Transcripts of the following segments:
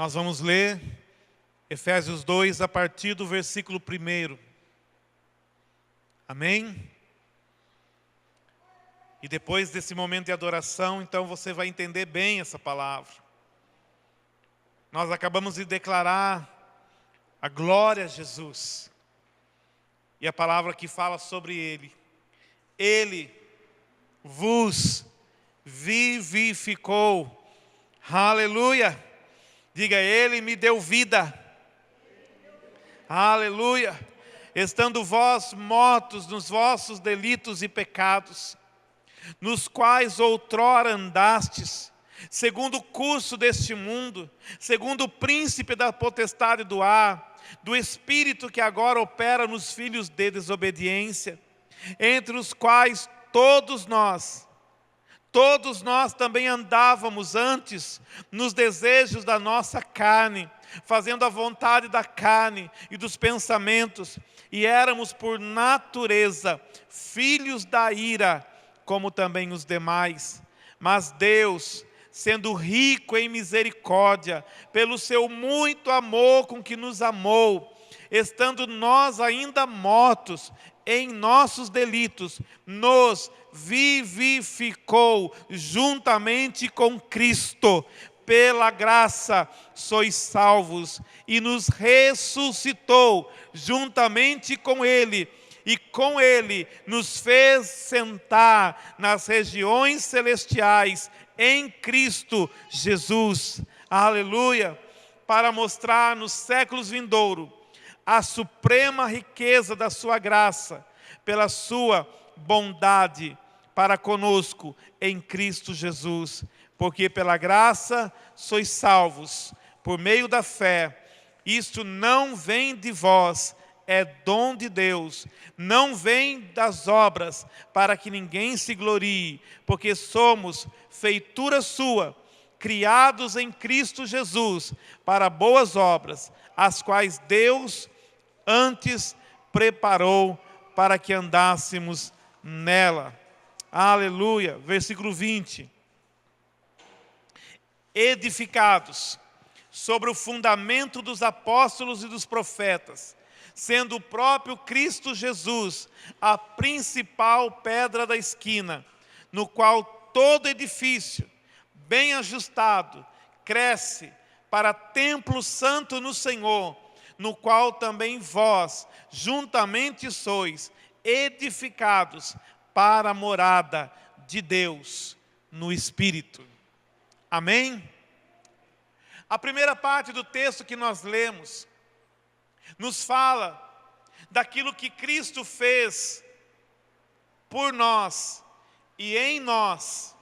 Nós vamos ler Efésios 2 a partir do versículo 1. Amém? E depois desse momento de adoração, então você vai entender bem essa palavra. Nós acabamos de declarar a glória a Jesus. E a palavra que fala sobre Ele. Ele vos vivificou. Aleluia! Diga, Ele me deu vida. Aleluia! Estando vós mortos nos vossos delitos e pecados, nos quais outrora andastes, segundo o curso deste mundo, segundo o príncipe da potestade do ar, do espírito que agora opera nos filhos de desobediência, entre os quais todos nós também andávamos antes nos desejos da nossa carne, fazendo a vontade da carne e dos pensamentos, e éramos por natureza filhos da ira, como também os demais. Mas Deus, sendo rico em misericórdia, pelo seu muito amor com que nos amou, estando nós ainda mortos em nossos delitos, nos vivificou juntamente com Cristo. Pela graça sois salvos, e nos ressuscitou juntamente com Ele, e com Ele nos fez sentar nas regiões celestiais em Cristo Jesus. Aleluia! Para mostrar nos séculos vindouros a suprema riqueza da sua graça, pela sua bondade para conosco em Cristo Jesus. Porque pela graça sois salvos, por meio da fé. Isto não vem de vós, é dom de Deus. Não vem das obras, para que ninguém se glorie, porque somos feitura sua, criados em Cristo Jesus, para boas obras, as quais Deus antes preparou para que andássemos nela. Aleluia. Versículo 20. Edificados sobre o fundamento dos apóstolos e dos profetas, sendo o próprio Cristo Jesus a principal pedra da esquina, no qual todo edifício, bem ajustado, cresce para templo santo no Senhor, no qual também vós, juntamente sois edificados para a morada de Deus no Espírito. Amém? A primeira parte do texto que nós lemos nos fala daquilo que Cristo fez por nós e em nós,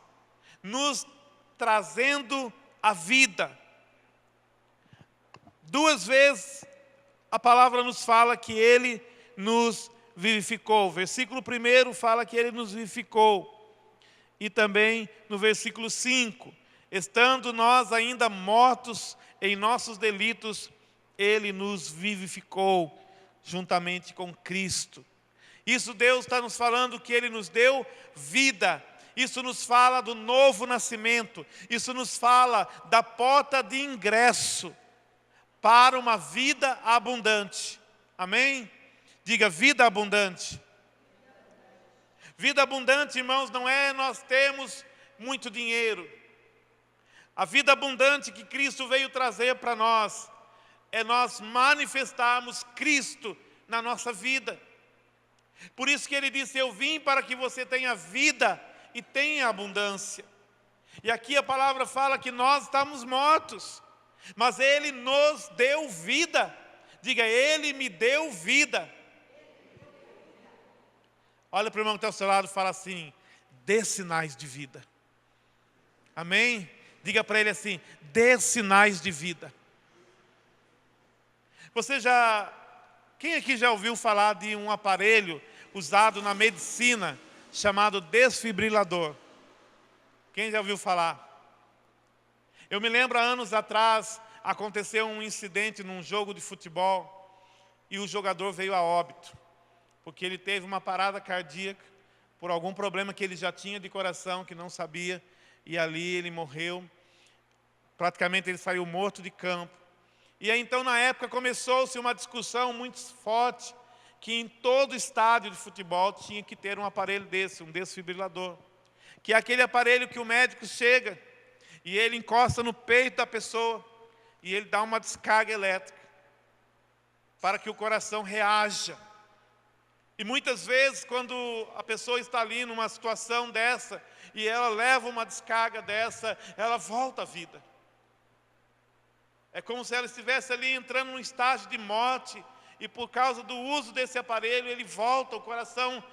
nos trazendo a vida. Duas vezes a palavra nos fala que Ele nos vivificou. O versículo 1 fala que Ele nos vivificou. E também no versículo 5, estando nós ainda mortos em nossos delitos, Ele nos vivificou juntamente com Cristo. Isso Deus está nos falando que Ele nos deu vida. Isso nos fala do novo nascimento. Isso nos fala da porta de ingresso para uma vida abundante. Amém? Diga, vida abundante. Vida abundante, irmãos, não é nós termos muito dinheiro. A vida abundante que Cristo veio trazer para nós é nós manifestarmos Cristo na nossa vida. Por isso que Ele disse, eu vim para que você tenha vida e tenha abundância. E aqui a palavra fala que nós estamos mortos, mas Ele nos deu vida. Diga, Ele me deu vida. Olha para o irmão que está ao seu lado e fala assim, dê sinais de vida. Amém? Diga para ele assim, dê sinais de vida. Quem aqui já ouviu falar de um aparelho usado na medicina chamado desfibrilador? Quem já ouviu falar? Eu me lembro, há anos atrás, aconteceu um incidente num jogo de futebol e o jogador veio a óbito, porque ele teve uma parada cardíaca por algum problema que ele já tinha de coração, que não sabia, e ali ele morreu. Praticamente ele saiu morto de campo. E aí então na época começou-se uma discussão muito forte, que em todo estádio de futebol tinha que ter um aparelho desse, um desfibrilador. Que é aquele aparelho que o médico chega e ele encosta no peito da pessoa e ele dá uma descarga elétrica para que o coração reaja. E muitas vezes, quando a pessoa está ali numa situação dessa e ela leva uma descarga dessa, ela volta à vida. É como se ela estivesse ali entrando num estágio de morte e por causa do uso desse aparelho, ele volta, o coração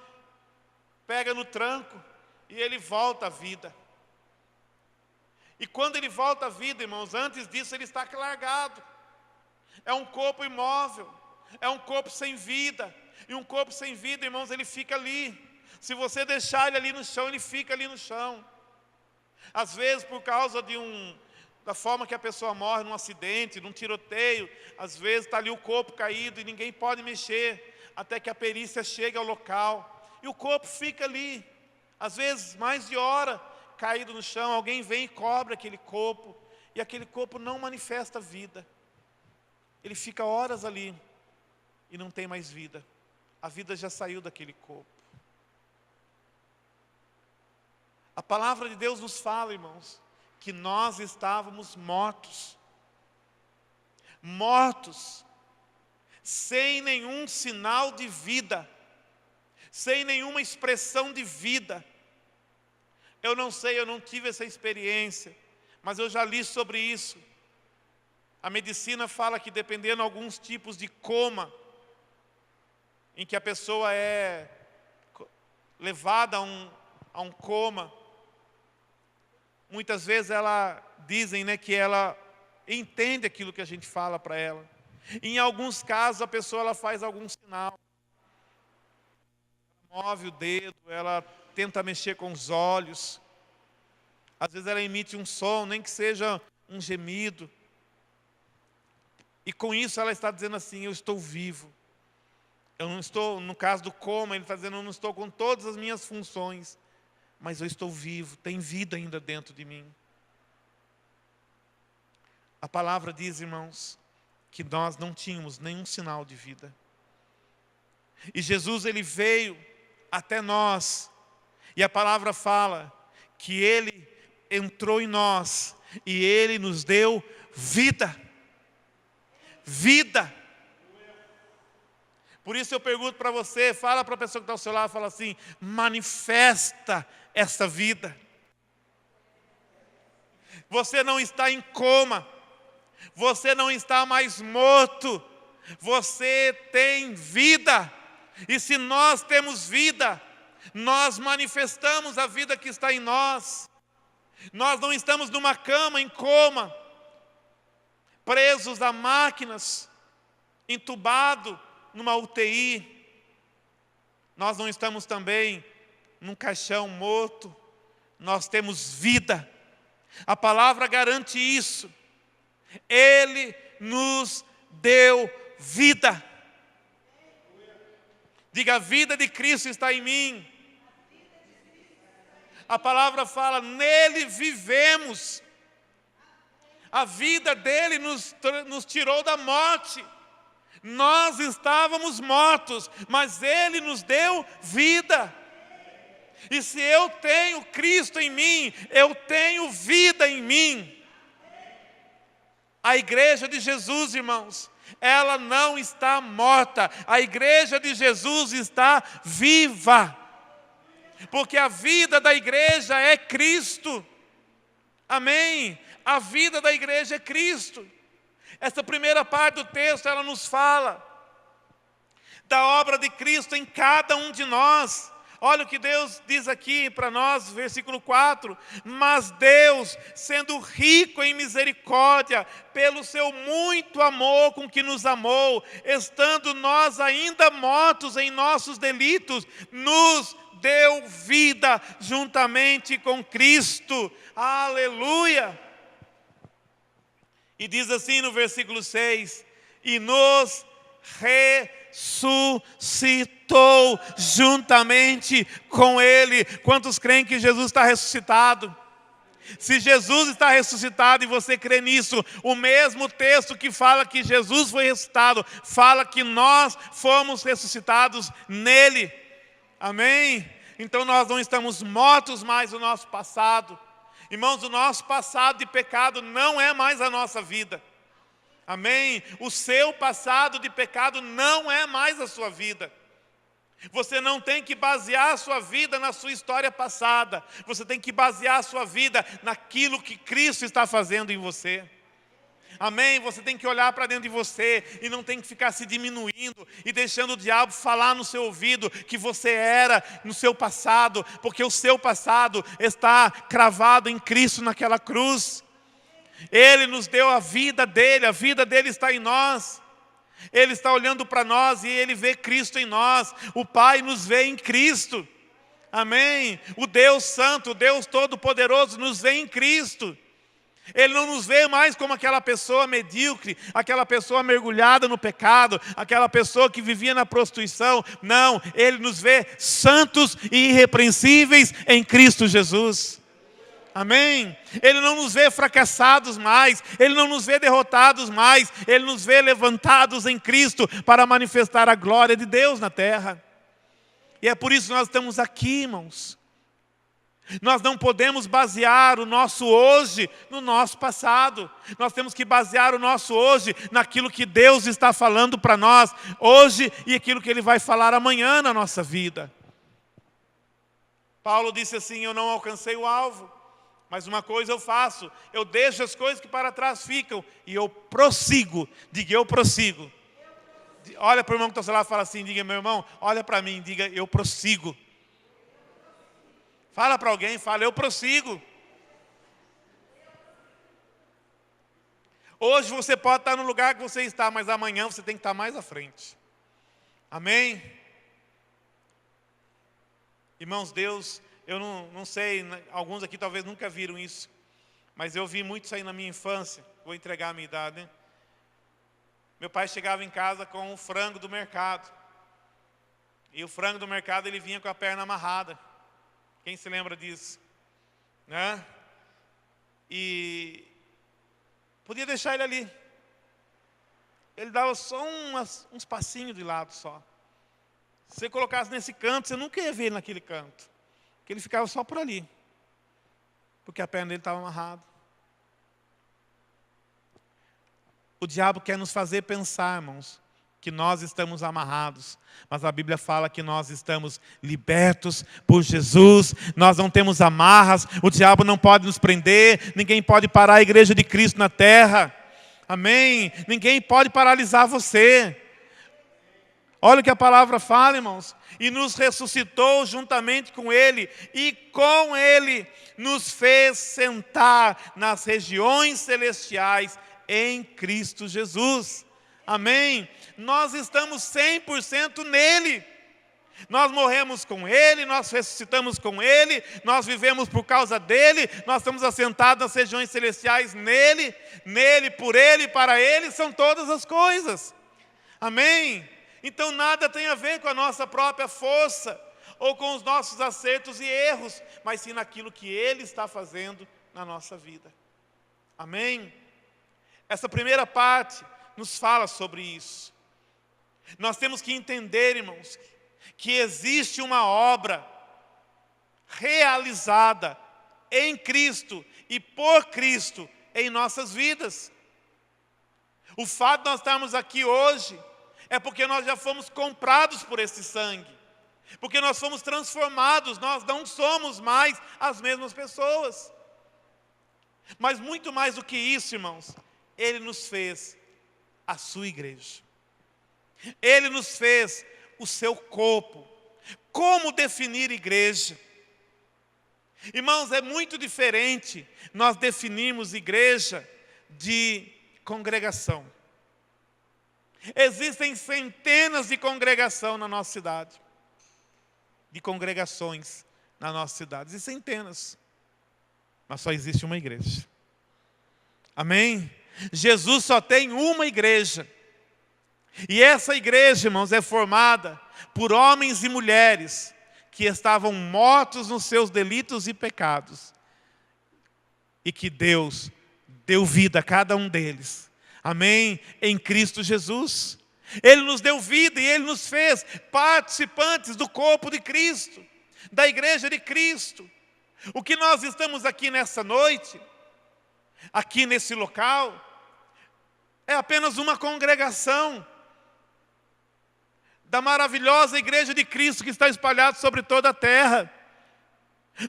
pega no tranco e ele volta à vida. E quando ele volta à vida, irmãos, antes disso ele está largado. É um corpo imóvel, é um corpo sem vida. E um corpo sem vida, irmãos, ele fica ali. Se você deixar ele ali no chão, ele fica ali no chão. Às vezes, por causa da forma que a pessoa morre num acidente, num tiroteio, às vezes está ali o corpo caído e ninguém pode mexer, até que a perícia chegue ao local. E o corpo fica ali, às vezes mais de hora, caído no chão. Alguém vem e cobre aquele corpo, e aquele corpo não manifesta vida. Ele fica horas ali e não tem mais vida. A vida já saiu daquele corpo. A palavra de Deus nos fala, irmãos, que nós estávamos mortos. Mortos, sem nenhum sinal de vida, sem nenhuma expressão de vida. Eu não sei, eu não tive essa experiência, mas eu já li sobre isso. A medicina fala que dependendo de alguns tipos de coma, em que a pessoa é levada a um coma, muitas vezes dizem, que ela entende aquilo que a gente fala para ela. Em alguns casos a pessoa ela faz algum sinal, ela move o dedo, ela tenta mexer com os olhos, às vezes ela emite um som, nem que seja um gemido, e com isso ela está dizendo assim: eu estou vivo. Eu não estou, no caso do coma, ele está dizendo: eu não estou com todas as minhas funções, mas eu estou vivo, tem vida ainda dentro de mim. A palavra diz, irmãos, que nós não tínhamos nenhum sinal de vida. E Jesus, ele veio até nós, e a palavra fala que ele entrou em nós, e ele nos deu vida. Vida. Por isso eu pergunto para você, fala para a pessoa que está ao seu lado, fala assim: manifesta essa vida. Você não está em coma, você não está mais morto, você tem vida. E se nós temos vida, nós manifestamos a vida que está em nós. Nós não estamos numa cama em coma, presos a máquinas, entubado numa UTI. Nós não estamos também num caixão morto. Nós temos vida. A palavra garante isso. Ele nos deu vida. Diga: a vida de Cristo está em mim. A palavra fala: nele vivemos. A vida dele nos tirou da morte. Nós estávamos mortos, mas ele nos deu vida. E se eu tenho Cristo em mim, eu tenho vida em mim. A igreja de Jesus, irmãos, ela não está morta. A igreja de Jesus está viva. Porque a vida da igreja é Cristo. Amém? A vida da igreja é Cristo. Essa primeira parte do texto, ela nos fala da obra de Cristo em cada um de nós. Olha o que Deus diz aqui para nós, versículo 4. Mas Deus, sendo rico em misericórdia, pelo seu muito amor com que nos amou, estando nós ainda mortos em nossos delitos, nos deu vida juntamente com Cristo. Aleluia! E diz assim no versículo 6, e nos ressuscitou juntamente com Ele. Quantos creem que Jesus está ressuscitado? Se Jesus está ressuscitado e você crê nisso, o mesmo texto que fala que Jesus foi ressuscitado, fala que nós fomos ressuscitados nele. Amém? Então nós não estamos mortos mais no nosso passado. Irmãos, o nosso passado de pecado não é mais a nossa vida. Amém? O seu passado de pecado não é mais a sua vida. Você não tem que basear a sua vida na sua história passada. Você tem que basear a sua vida naquilo que Cristo está fazendo em você. Amém? Você tem que olhar para dentro de você e não tem que ficar se diminuindo e deixando o diabo falar no seu ouvido que você era no seu passado, porque o seu passado está cravado em Cristo naquela cruz. Ele nos deu a vida dele está em nós. Ele está olhando para nós e Ele vê Cristo em nós. O Pai nos vê em Cristo. Amém? O Deus Santo, o Deus Todo-Poderoso nos vê em Cristo. Ele não nos vê mais como aquela pessoa medíocre, aquela pessoa mergulhada no pecado, aquela pessoa que vivia na prostituição. Não, Ele nos vê santos e irrepreensíveis em Cristo Jesus. Amém? Ele não nos vê fracassados mais, Ele não nos vê derrotados mais, Ele nos vê levantados em Cristo para manifestar a glória de Deus na terra. E é por isso que nós estamos aqui, irmãos. Nós não podemos basear o nosso hoje no nosso passado. Nós temos que basear o nosso hoje naquilo que Deus está falando para nós hoje e aquilo que Ele vai falar amanhã na nossa vida. Paulo disse assim: eu não alcancei o alvo, mas uma coisa eu faço, eu deixo as coisas que para trás ficam e eu prossigo. Diga, eu prossigo. Olha para o irmão que está ao seu lado e fala assim, diga, meu irmão, olha para mim, diga, eu prossigo. Fala para alguém, fala, eu prossigo. Hoje você pode estar no lugar que você está, mas amanhã você tem que estar mais à frente. Amém? Irmãos, Deus, eu não sei, alguns aqui talvez nunca viram isso, mas eu vi muito isso aí na minha infância. Vou entregar a minha idade, né? Meu pai chegava em casa com o frango do mercado. E o frango do mercado ele vinha com a perna amarrada. Quem se lembra disso? Né? E podia deixar ele ali. Ele dava só uns passinhos de lado só. Se você colocasse nesse canto, você nunca ia ver ele naquele canto. Porque ele ficava só por ali. Porque a perna dele estava amarrada. O diabo quer nos fazer pensar, irmãos, que nós estamos amarrados. Mas a Bíblia fala que nós estamos libertos por Jesus. Nós não temos amarras. O diabo não pode nos prender. Ninguém pode parar a igreja de Cristo na terra. Amém? Ninguém pode paralisar você. Olha o que a palavra fala, irmãos. E nos ressuscitou juntamente com Ele. E com Ele nos fez sentar nas regiões celestiais em Cristo Jesus. Amém? Nós estamos 100% nele. Nós morremos com Ele, nós ressuscitamos com Ele, nós vivemos por causa dEle, nós estamos assentados nas regiões celestiais nele, por Ele, para Ele, são todas as coisas. Amém? Então nada tem a ver com a nossa própria força, ou com os nossos acertos e erros, mas sim naquilo que Ele está fazendo na nossa vida. Amém? Essa primeira parte nos fala sobre isso. Nós temos que entender, irmãos, que existe uma obra realizada em Cristo e por Cristo em nossas vidas. O fato de nós estarmos aqui hoje é porque nós já fomos comprados por esse sangue. Porque nós fomos transformados, nós não somos mais as mesmas pessoas. Mas muito mais do que isso, irmãos, Ele nos fez a sua igreja. Ele nos fez o seu corpo. Como definir igreja? Irmãos, é muito diferente nós definirmos igreja de congregação. Existem centenas de congregações na nossa cidade. De congregações na nossa cidade. E centenas. Mas só existe uma igreja. Amém? Jesus só tem uma igreja. E essa igreja, irmãos, é formada por homens e mulheres que estavam mortos nos seus delitos e pecados. e que Deus deu vida a cada um deles. Amém? Em Cristo Jesus. Ele nos deu vida e Ele nos fez participantes do corpo de Cristo, da igreja de Cristo. O que nós estamos aqui nessa noite, aqui nesse local, é apenas uma congregação da maravilhosa igreja de Cristo que está espalhada sobre toda a terra.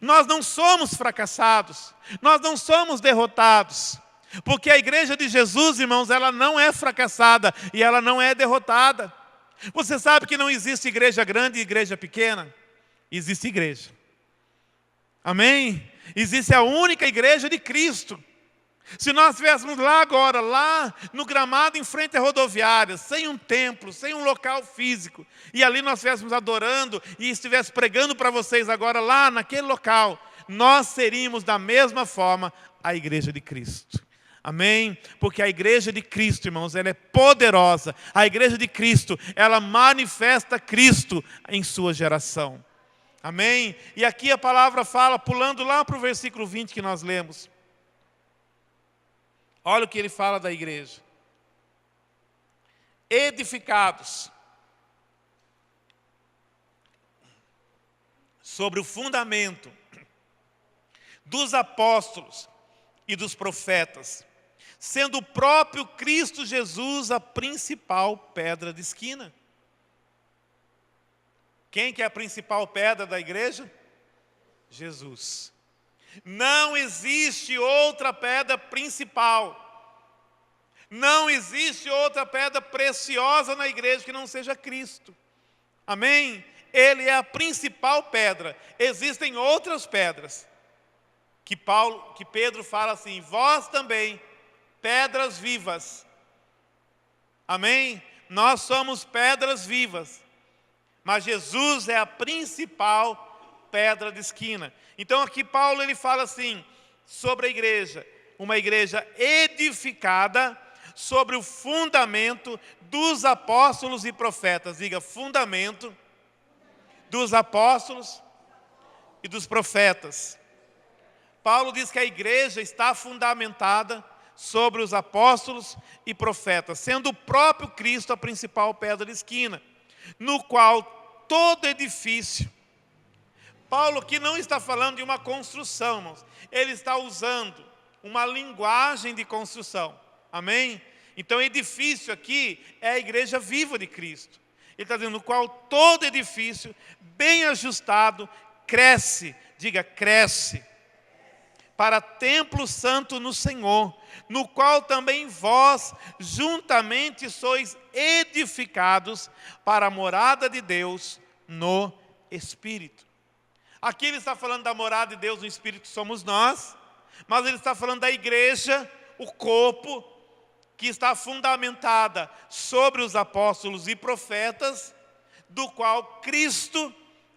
Nós não somos fracassados, nós não somos derrotados, porque a igreja de Jesus, irmãos, ela não é fracassada e ela não é derrotada. Você sabe que não existe igreja grande e igreja pequena? Existe igreja. Amém? Existe a única igreja de Cristo. Se nós estivéssemos lá agora, lá no gramado em frente à rodoviária, sem um templo, sem um local físico, e ali nós estivéssemos adorando e estivesse pregando para vocês agora lá naquele local, nós seríamos da mesma forma a igreja de Cristo. Amém? Porque a igreja de Cristo, irmãos, ela é poderosa. A igreja de Cristo, ela manifesta Cristo em sua geração. Amém? E aqui a palavra fala, pulando lá para o versículo 20 que nós lemos. Olha o que ele fala da igreja. Edificados sobre o fundamento dos apóstolos e dos profetas, sendo o próprio Cristo Jesus a principal pedra de esquina. Quem que é a principal pedra da igreja? Jesus. Não existe outra pedra principal. Não existe outra pedra preciosa na igreja que não seja Cristo. Amém? Ele é a principal pedra. Existem outras pedras. Que Pedro fala assim, vós também, pedras vivas. Amém? Nós somos pedras vivas. Mas Jesus é a principal pedra de esquina. Então aqui Paulo ele fala assim, sobre a igreja, uma igreja edificada sobre o fundamento dos apóstolos e profetas. Diga, fundamento dos apóstolos e dos profetas. Paulo diz que a igreja está fundamentada sobre os apóstolos e profetas, sendo o próprio Cristo a principal pedra de esquina, no qual todo edifício. Paulo aqui não está falando de uma construção, irmãos. Ele está usando uma linguagem de construção. Amém? Então, edifício aqui é a igreja viva de Cristo. Ele está dizendo, no qual todo edifício, bem ajustado, cresce. Diga, cresce. Para templo santo no Senhor, no qual também vós juntamente sois edificados para a morada de Deus no Espírito. Aqui ele está falando da morada de Deus no Espírito, que somos nós, mas ele está falando da igreja, o corpo, que está fundamentada sobre os apóstolos e profetas, do qual Cristo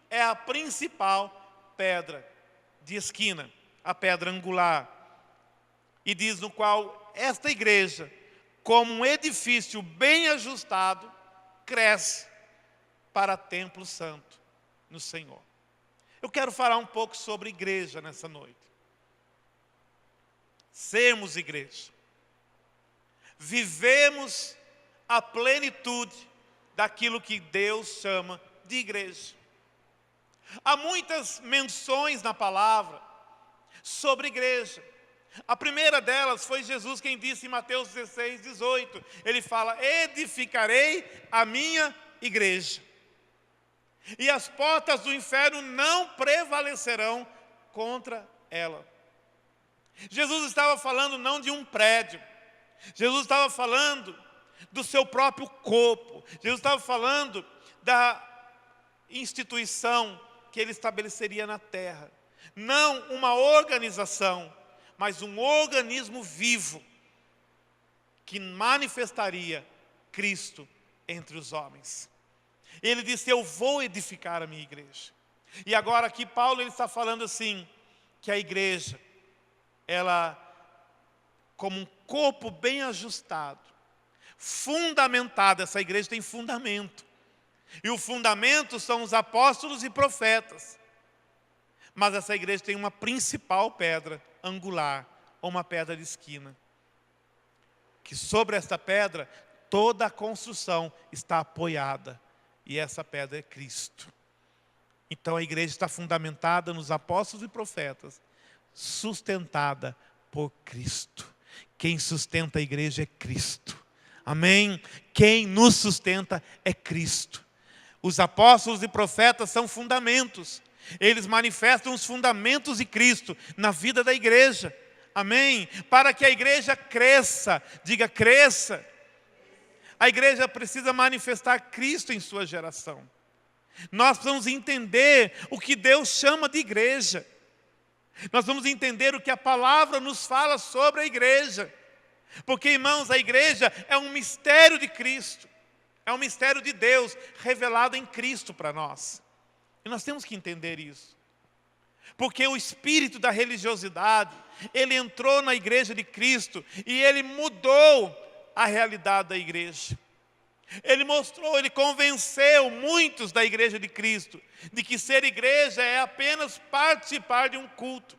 é a principal pedra de esquina, a pedra angular. E diz no qual esta igreja, como um edifício bem ajustado, cresce para templo santo no Senhor. Eu quero falar um pouco sobre igreja nessa noite. Sermos igreja. Vivemos a plenitude daquilo que Deus chama de igreja. Há muitas menções na palavra sobre igreja. A primeira delas foi Jesus quem disse em Mateus 16, 18. Ele fala, edificarei a minha igreja. E as portas do inferno não prevalecerão contra ela. Jesus estava falando não de um prédio. Jesus estava falando do seu próprio corpo. Jesus estava falando da instituição que ele estabeleceria na terra. Não uma organização, mas um organismo vivo que manifestaria Cristo entre os homens. Ele disse, eu vou edificar a minha igreja. E agora aqui Paulo ele está falando assim, que a igreja, ela, como um corpo bem ajustado, fundamentado, essa igreja tem fundamento. E o fundamento são os apóstolos e profetas. Mas essa igreja tem uma principal pedra angular, ou uma pedra de esquina. Que sobre esta pedra, toda a construção está apoiada. E essa pedra é Cristo. Então a igreja está fundamentada nos apóstolos e profetas, sustentada por Cristo. Quem sustenta a igreja é Cristo. Amém? Quem nos sustenta é Cristo. Os apóstolos e profetas são fundamentos. Eles manifestam os fundamentos de Cristo na vida da igreja. Amém? Para que a igreja cresça, diga cresça. A igreja precisa manifestar Cristo em sua geração. Nós precisamos entender o que Deus chama de igreja. Nós vamos entender o que a palavra nos fala sobre a igreja. Porque, irmãos, a igreja é um mistério de Cristo. É um mistério de Deus revelado em Cristo para nós. E nós temos que entender isso. Porque o espírito da religiosidade, ele entrou na igreja de Cristo e ele mudou a realidade da igreja. Ele mostrou, ele convenceu muitos da igreja de Cristo de que ser igreja é apenas participar de um culto.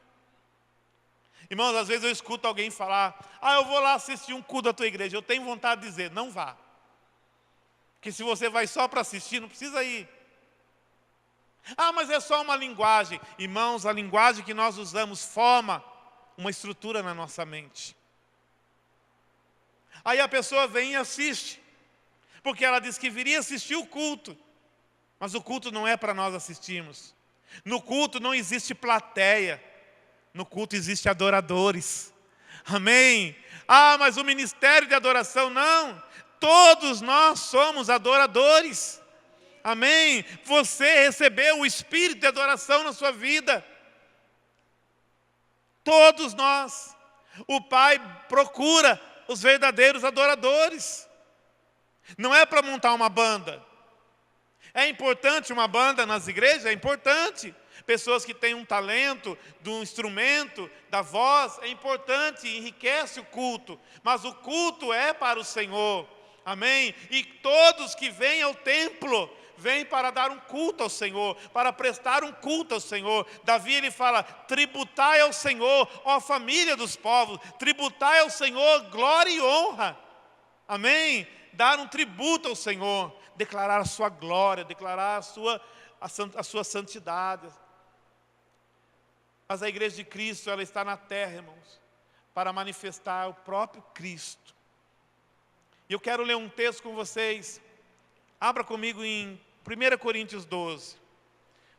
Irmãos, às vezes eu escuto alguém falar: eu vou lá assistir um culto da tua igreja. Eu tenho vontade de dizer: não vá. Porque se você vai só para assistir, não precisa ir. Mas é só uma linguagem. Irmãos, a linguagem que nós usamos forma uma estrutura na nossa mente. Aí a pessoa vem e assiste, porque ela diz que viria assistir o culto. Mas o culto não é para nós assistirmos. No culto não existe plateia. No culto existe adoradores. Amém? Mas o ministério de adoração, não. Todos nós somos adoradores. Amém? Você recebeu o espírito de adoração na sua vida. Todos nós. O Pai procura os verdadeiros adoradores. Não é para montar uma banda. É importante uma banda nas igrejas? É importante. Pessoas que têm um talento, do instrumento, da voz, é importante, enriquece o culto. Mas o culto é para o Senhor. Amém? E todos que vêm ao templo, vêm para dar um culto ao Senhor, para prestar um culto ao Senhor. Davi, ele fala: tributai ao Senhor, ó família dos povos, tributai ao Senhor glória e honra. Amém? Dar um tributo ao Senhor, declarar a sua glória, declarar a sua santidade. Mas a igreja de Cristo, ela está na terra, irmãos, para manifestar o próprio Cristo. E eu quero ler um texto com vocês. Abra comigo em 1 Coríntios 12.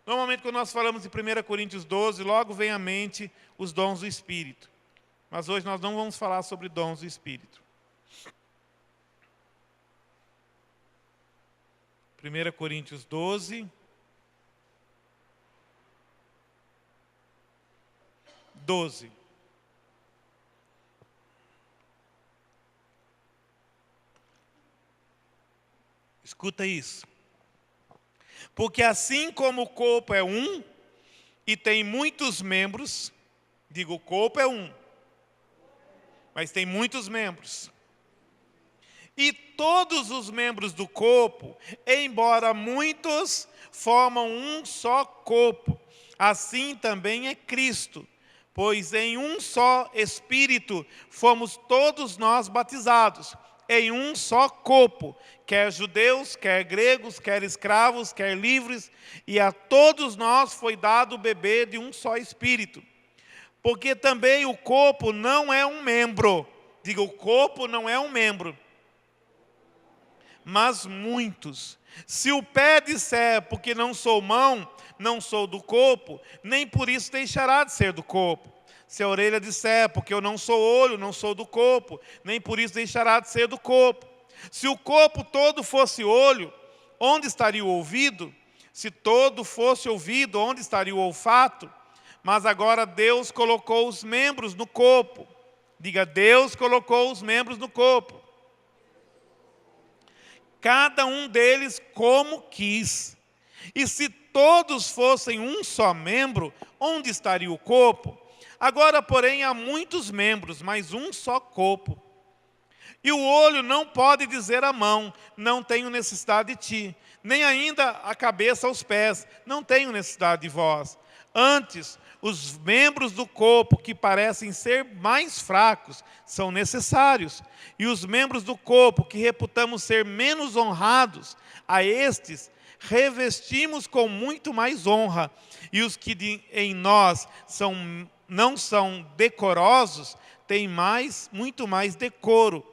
Normalmente quando nós falamos de 1 Coríntios 12, logo vem à mente os dons do Espírito. Mas hoje nós não vamos falar sobre dons do Espírito. 1 Coríntios 12. 12. Escuta isso. Porque assim como o corpo é um e tem muitos membros, digo, o corpo é um, mas tem muitos membros. E todos os membros do corpo, embora muitos, formam um só corpo. Assim também é Cristo. Pois em um só Espírito fomos todos nós batizados, em um só corpo, quer judeus, quer gregos, quer escravos, quer livres, e a todos nós foi dado beber de um só Espírito. Porque também o corpo não é um membro, diga, o corpo não é um membro, mas muitos. Se o pé disser, porque não sou mão, não sou do corpo, nem por isso deixará de ser do corpo. Se a orelha disser, porque eu não sou olho, não sou do corpo, nem por isso deixará de ser do corpo. Se o corpo todo fosse olho, onde estaria o ouvido? Se todo fosse ouvido, onde estaria o olfato? Mas agora Deus colocou os membros no corpo. Diga, Deus colocou os membros no corpo. Cada um deles como quis. E se todos fossem um só membro, onde estaria o corpo? Agora, porém, há muitos membros, mas um só corpo. E o olho não pode dizer à mão, não tenho necessidade de ti. nem ainda a cabeça aos pés. Não tenho necessidade de vós. Antes, os membros do corpo que parecem ser mais fracos são necessários, e os membros do corpo que reputamos ser menos honrados, a estes revestimos com muito mais honra, e os que em nós não são decorosos têm muito mais decoro,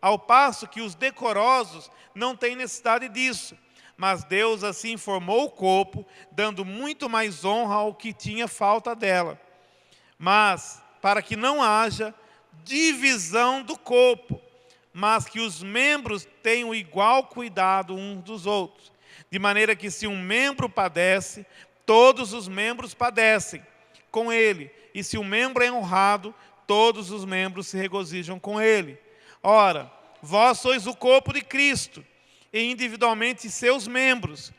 ao passo que os decorosos não têm necessidade disso. Mas Deus assim formou o corpo, dando muito mais honra ao que tinha falta dela. Mas, para que não haja divisão do corpo, mas que os membros tenham igual cuidado uns dos outros. De maneira que se um membro padece, todos os membros padecem com ele. E se um membro é honrado, todos os membros se regozijam com ele. Ora, vós sois o corpo de Cristo, e individualmente seus membros.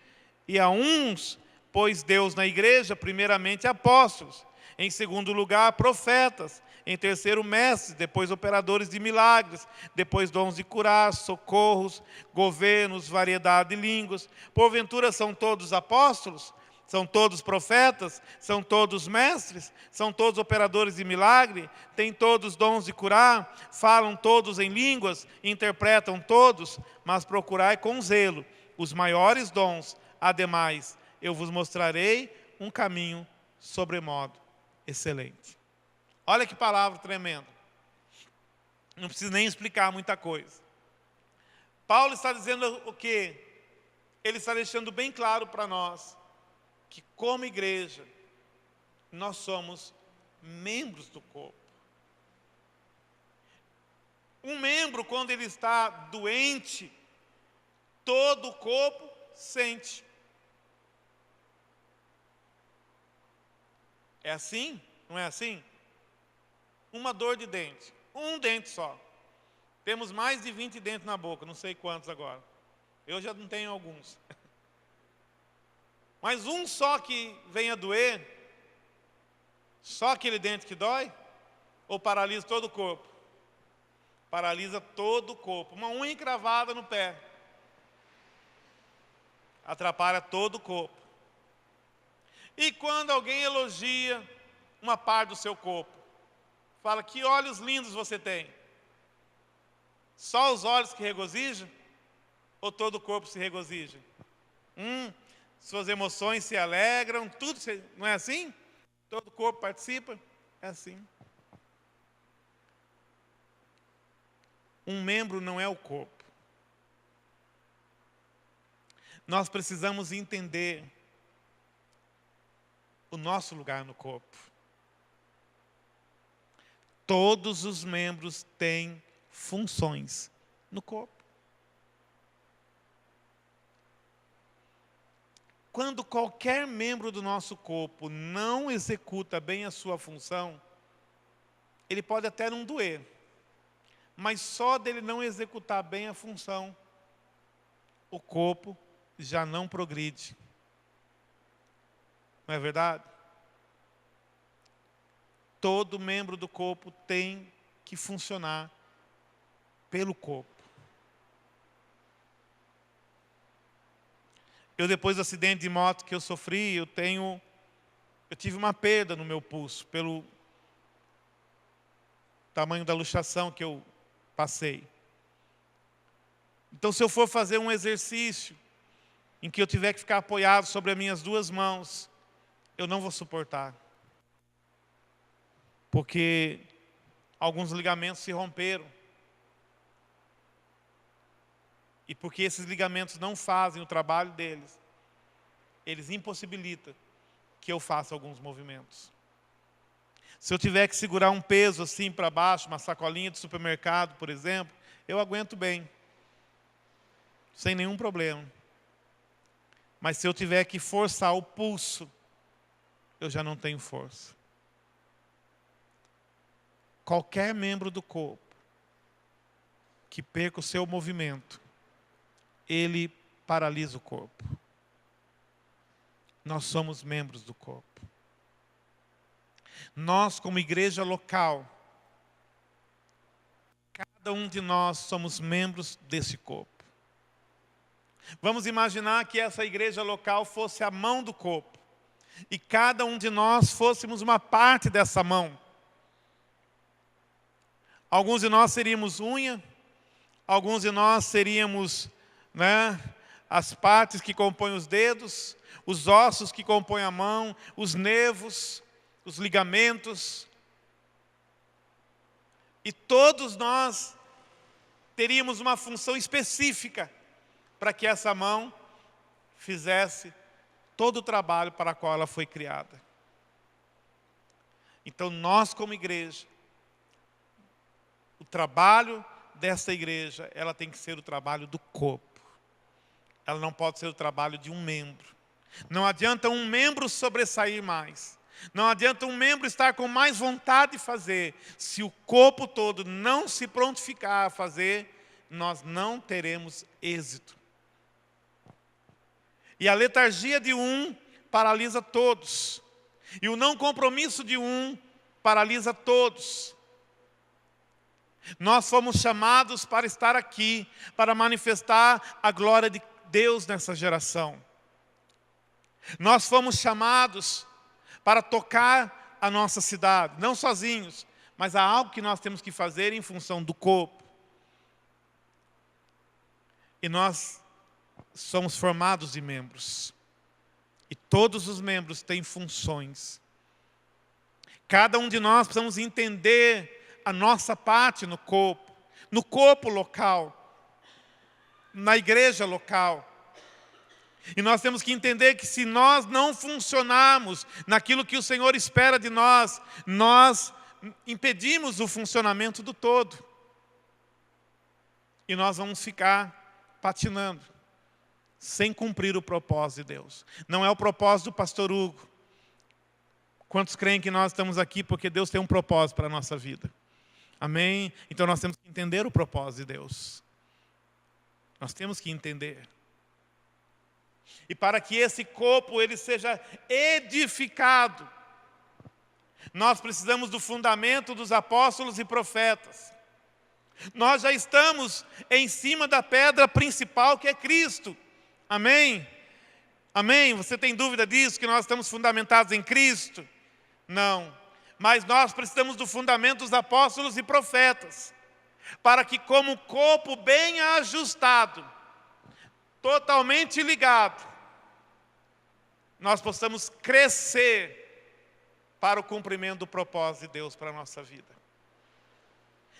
E a uns pôs Deus na igreja, primeiramente apóstolos, em segundo lugar profetas, em terceiro mestres, depois operadores de milagres, depois dons de curar, socorros, governos, variedade de línguas. Porventura são todos apóstolos? São todos profetas? São todos mestres? São todos operadores de milagre? Têm todos dons de curar? Falam todos em línguas? Interpretam todos? Mas procurai com zelo os maiores dons. Ademais, eu vos mostrarei um caminho sobremodo excelente. Olha que palavra tremenda. Não preciso nem explicar muita coisa. Paulo está dizendo o quê? Ele está deixando bem claro para nós que, como igreja, nós somos membros do corpo. Um membro, quando ele está doente, todo o corpo sente. É assim? Não é assim? Uma dor de dente, um dente só. Temos mais de 20 dentes na boca, não sei quantos agora. Eu já não tenho alguns. Mas um só que venha doer, só aquele dente que dói, ou paralisa todo o corpo? Paralisa todo o corpo. Uma unha encravada no pé atrapalha todo o corpo. E quando alguém elogia uma parte do seu corpo, fala: que olhos lindos você tem. Só os olhos que regozijam? Ou todo o corpo se regozija? Suas emoções se alegram, tudo, não é assim? Todo o corpo participa? É assim. Um membro não é o corpo. Nós precisamos entender o nosso lugar no corpo. Todos os membros têm funções no corpo. Quando qualquer membro do nosso corpo não executa bem a sua função, ele pode até não doer, mas só dele não executar bem a função, o corpo já não progride. Não é verdade? Todo membro do corpo tem que funcionar pelo corpo. Eu, depois do acidente de moto que eu sofri, eu tive uma perda no meu pulso, pelo tamanho da luxação que eu passei. Então, se eu for fazer um exercício em que eu tiver que ficar apoiado sobre as minhas duas mãos, eu não vou suportar. Porque alguns ligamentos se romperam. E porque esses ligamentos não fazem o trabalho deles, eles impossibilitam que eu faça alguns movimentos. Se eu tiver que segurar um peso assim para baixo, uma sacolinha de supermercado, por exemplo, eu aguento bem, sem nenhum problema. Mas se eu tiver que forçar o pulso, eu já não tenho força. Qualquer membro do corpo que perca o seu movimento, ele paralisa o corpo. Nós somos membros do corpo. Nós, como igreja local, cada um de nós somos membros desse corpo. Vamos imaginar que essa igreja local fosse a mão do corpo. E cada um de nós fôssemos uma parte dessa mão. Alguns de nós seríamos unha, alguns de nós seríamos, as partes que compõem os dedos, os ossos que compõem a mão, os nervos, os ligamentos. E todos nós teríamos uma função específica para que essa mão fizesse todo o trabalho para o qual ela foi criada. Então nós como igreja, o trabalho dessa igreja, ela tem que ser o trabalho do corpo. Ela não pode ser o trabalho de um membro. Não adianta um membro sobressair mais. Não adianta um membro estar com mais vontade de fazer. Se o corpo todo não se prontificar a fazer, nós não teremos êxito. E a letargia de um paralisa todos. E o não compromisso de um paralisa todos. Nós fomos chamados para estar aqui, para manifestar a glória de Deus nessa geração. Nós fomos chamados para tocar a nossa cidade, não sozinhos, mas há algo que nós temos que fazer em função do corpo. E nós somos formados de membros. E todos os membros têm funções. Cada um de nós precisamos entender a nossa parte no corpo local, na igreja local. E nós temos que entender que se nós não funcionarmos naquilo que o Senhor espera de nós, nós impedimos o funcionamento do todo. E nós vamos ficar patinando, sem cumprir o propósito de Deus. Não é o propósito do pastor Hugo. Quantos creem que nós estamos aqui porque Deus tem um propósito para a nossa vida? Amém? Então nós temos que entender o propósito de Deus. Nós temos que entender. E para que esse corpo ele seja edificado, nós precisamos do fundamento dos apóstolos e profetas. Nós já estamos em cima da pedra principal que é Cristo. Amém? Amém? Você tem dúvida disso, que nós estamos fundamentados em Cristo? Não. Mas nós precisamos do fundamento dos apóstolos e profetas, para que como corpo bem ajustado, totalmente ligado, nós possamos crescer para o cumprimento do propósito de Deus para a nossa vida.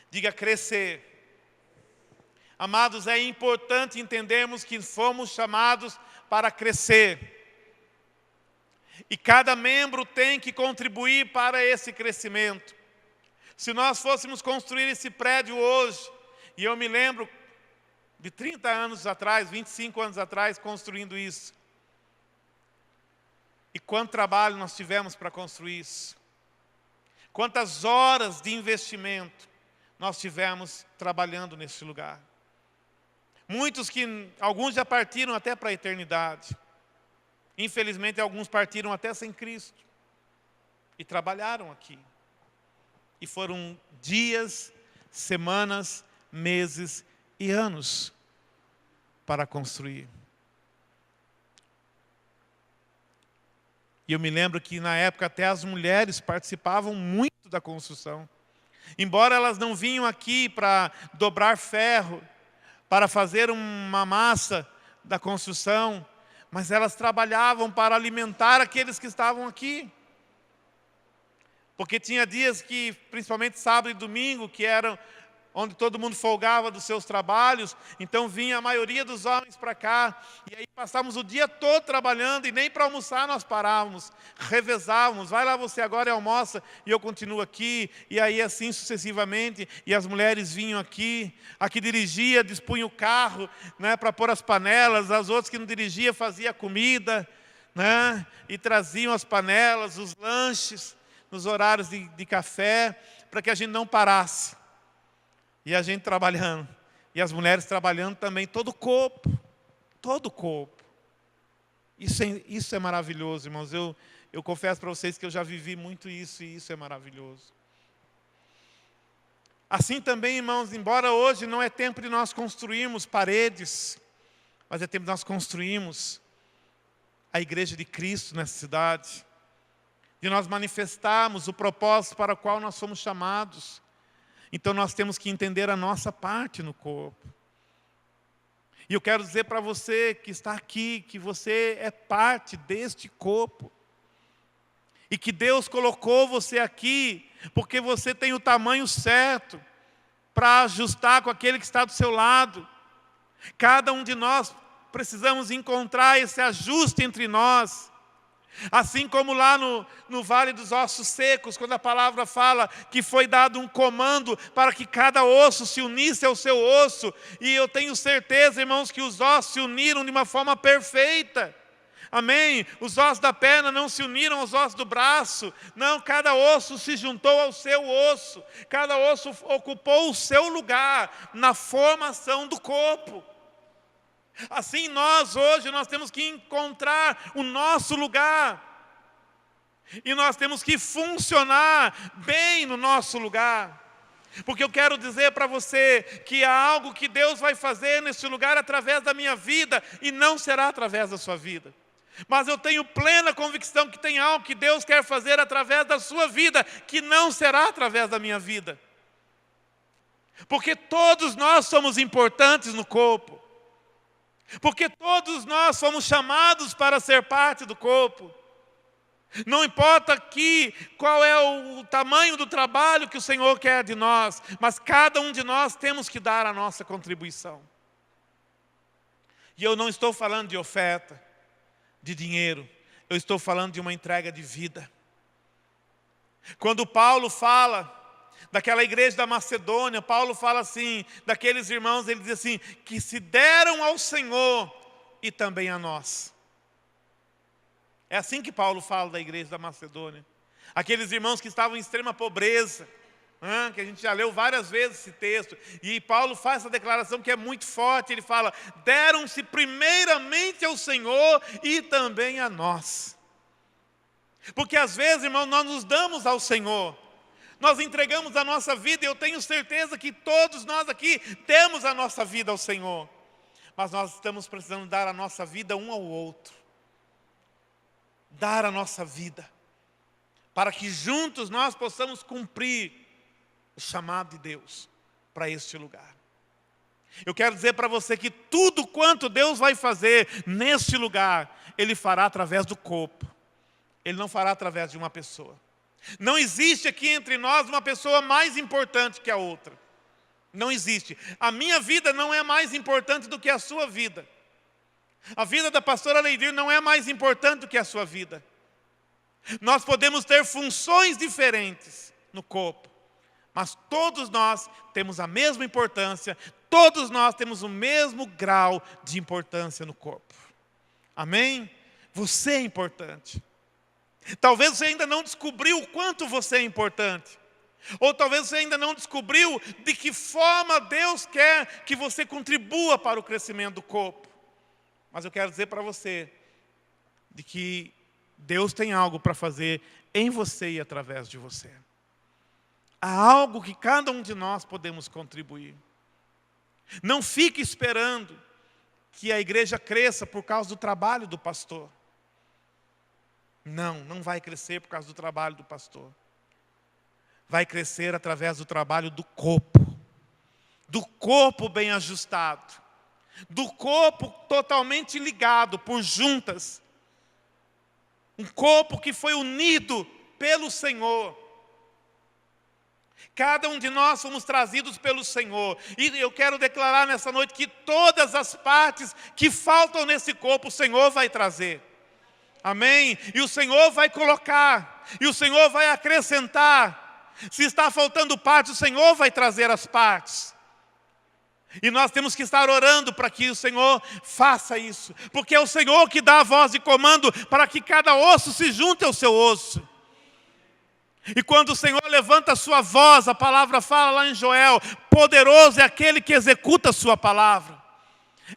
Diga crescer. Amados, é importante entendermos que fomos chamados para crescer. E cada membro tem que contribuir para esse crescimento. Se nós fôssemos construir esse prédio hoje, e eu me lembro de 30 anos atrás, 25 anos atrás, construindo isso. E quanto trabalho nós tivemos para construir isso. Quantas horas de investimento nós tivemos trabalhando nesse lugar. Alguns já partiram até para a eternidade. Infelizmente, alguns partiram até sem Cristo. E trabalharam aqui. E foram dias, semanas, meses e anos para construir. E eu me lembro que na época até as mulheres participavam muito da construção. Embora elas não vinham aqui para dobrar ferro, para fazer uma massa da construção, mas elas trabalhavam para alimentar aqueles que estavam aqui. Porque tinha dias que, principalmente sábado e domingo, que eram onde todo mundo folgava dos seus trabalhos, então vinha a maioria dos homens para cá, e aí passávamos o dia todo trabalhando, e nem para almoçar nós parávamos, revezávamos, vai lá você agora e almoça, e eu continuo aqui, e aí assim sucessivamente, e as mulheres vinham aqui, a que dirigia dispunha o carro, para pôr as panelas, as outras que não dirigia fazia comida, e traziam as panelas, os lanches, nos horários de café, para que a gente não parasse. E a gente trabalhando, e as mulheres trabalhando também, todo o corpo. Isso é maravilhoso, irmãos. Eu confesso para vocês que eu já vivi muito isso, e isso é maravilhoso. Assim também, irmãos, embora hoje não é tempo de nós construirmos paredes, mas é tempo de nós construirmos a igreja de Cristo nessa cidade, de nós manifestarmos o propósito para o qual nós somos chamados. Então nós temos que entender a nossa parte no corpo. E eu quero dizer para você que está aqui, que você é parte deste corpo. E que Deus colocou você aqui, porque você tem o tamanho certo para ajustar com aquele que está do seu lado. Cada um de nós precisamos encontrar esse ajuste entre nós. Assim como lá no Vale dos Ossos Secos, quando a palavra fala que foi dado um comando para que cada osso se unisse ao seu osso. E eu tenho certeza, irmãos, que os ossos se uniram de uma forma perfeita. Amém? Os ossos da perna não se uniram aos ossos do braço. Não, cada osso se juntou ao seu osso. Cada osso ocupou o seu lugar na formação do corpo. Assim hoje nós temos que encontrar o nosso lugar. E nós temos que funcionar bem no nosso lugar. Porque eu quero dizer para você que há algo que Deus vai fazer nesse lugar através da minha vida e não será através da sua vida. Mas eu tenho plena convicção que tem algo que Deus quer fazer através da sua vida, que não será através da minha vida. Porque todos nós somos importantes no corpo. Porque todos nós fomos chamados para ser parte do corpo. Não importa aqui qual é o tamanho do trabalho que o Senhor quer de nós, mas cada um de nós temos que dar a nossa contribuição. E eu não estou falando de oferta, de dinheiro, eu estou falando de uma entrega de vida. Quando Paulo fala daquela igreja da Macedônia, Paulo fala assim, daqueles irmãos, ele diz assim, que se deram ao Senhor e também a nós. É assim que Paulo fala da igreja da Macedônia. Aqueles irmãos que estavam em extrema pobreza, que a gente já leu várias vezes esse texto, e Paulo faz essa declaração que é muito forte, ele fala, deram-se primeiramente ao Senhor e também a nós. Porque às vezes, irmãos, nós nos damos ao Senhor, nós entregamos a nossa vida, e eu tenho certeza que todos nós aqui temos a nossa vida ao Senhor. Mas nós estamos precisando dar a nossa vida um ao outro. Dar a nossa vida. Para que juntos nós possamos cumprir o chamado de Deus para este lugar. Eu quero dizer para você que tudo quanto Deus vai fazer neste lugar, Ele fará através do corpo. Ele não fará através de uma pessoa. Não existe aqui entre nós uma pessoa mais importante que a outra. Não existe. A minha vida não é mais importante do que a sua vida. A vida da pastora Leidir não é mais importante do que a sua vida. Nós podemos ter funções diferentes no corpo, mas todos nós temos a mesma importância, todos nós temos o mesmo grau de importância no corpo. Amém? Você é importante. Talvez você ainda não descobriu o quanto você é importante. Ou talvez você ainda não descobriu de que forma Deus quer que você contribua para o crescimento do corpo. Mas eu quero dizer para você de que Deus tem algo para fazer em você e através de você. Há algo que cada um de nós podemos contribuir. Não fique esperando que a igreja cresça por causa do trabalho do pastor. Não vai crescer por causa do trabalho do pastor. Vai crescer através do trabalho do corpo. Do corpo bem ajustado. Do corpo totalmente ligado por juntas. Um corpo que foi unido pelo Senhor. Cada um de nós fomos trazidos pelo Senhor. E eu quero declarar nessa noite que todas as partes que faltam nesse corpo, o Senhor vai trazer. Amém? E o Senhor vai colocar. E o Senhor vai acrescentar. Se está faltando parte, o Senhor vai trazer as partes. E nós temos que estar orando para que o Senhor faça isso. Porque é o Senhor que dá a voz de comando para que cada osso se junte ao seu osso. E quando o Senhor levanta a sua voz, a palavra fala lá em Joel, poderoso é aquele que executa a sua palavra.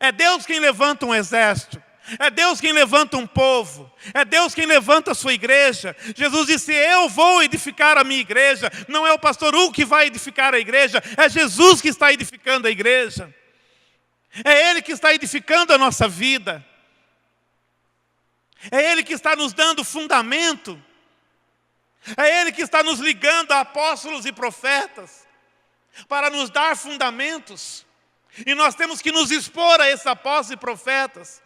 É Deus quem levanta um exército. É Deus quem levanta um povo. É Deus quem levanta a sua igreja. Jesus disse, eu vou edificar a minha igreja. Não é o pastor Hugo que vai edificar a igreja. É Jesus que está edificando a igreja. É Ele que está edificando a nossa vida. É Ele que está nos dando fundamento. É Ele que está nos ligando a apóstolos e profetas para nos dar fundamentos. E nós temos que nos expor a esses apóstolos e profetas.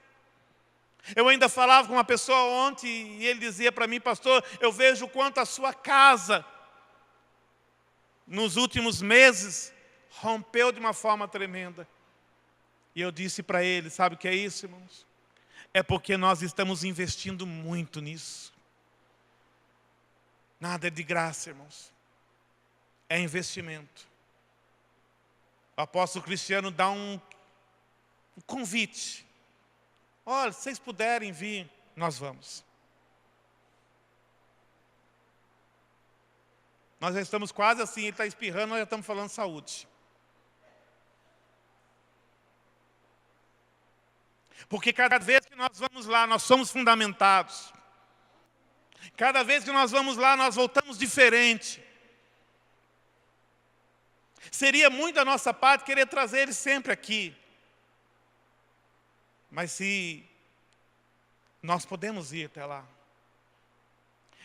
Eu ainda falava com uma pessoa ontem e ele dizia para mim: pastor, eu vejo o quanto a sua casa, nos últimos meses, rompeu de uma forma tremenda. E eu disse para ele: sabe o que é isso, irmãos? É porque nós estamos investindo muito nisso. Nada é de graça, irmãos. É investimento. O apóstolo Cristiano dá um convite. Olha, se vocês puderem vir, nós vamos. Nós já estamos quase assim, ele está espirrando, nós já estamos falando saúde. Porque cada vez que nós vamos lá, nós somos fundamentados. Cada vez que nós vamos lá, nós voltamos diferente. Seria muito da nossa parte querer trazer ele sempre aqui. Mas se nós podemos ir até lá.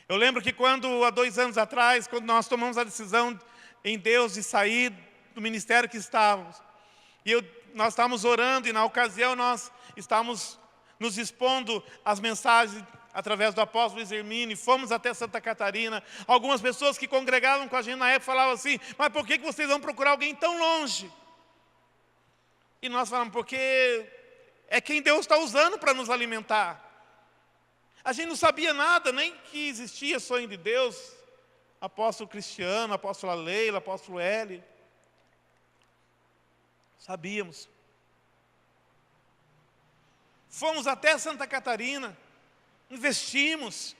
Eu lembro que há 2 anos atrás, quando nós tomamos a decisão em Deus de sair do ministério que estávamos, nós estávamos orando e na ocasião nós estávamos nos expondo às mensagens através do apóstolo Luiz Hermínio, fomos até Santa Catarina. Algumas pessoas que congregavam com a gente na época falavam assim: mas por que vocês vão procurar alguém tão longe? E nós falamos: porque é quem Deus está usando para nos alimentar. A gente não sabia nada, nem que existia sonho de Deus. Apóstolo Cristiano, apóstola Leila, apóstolo Eli. Sabíamos. Fomos até Santa Catarina, investimos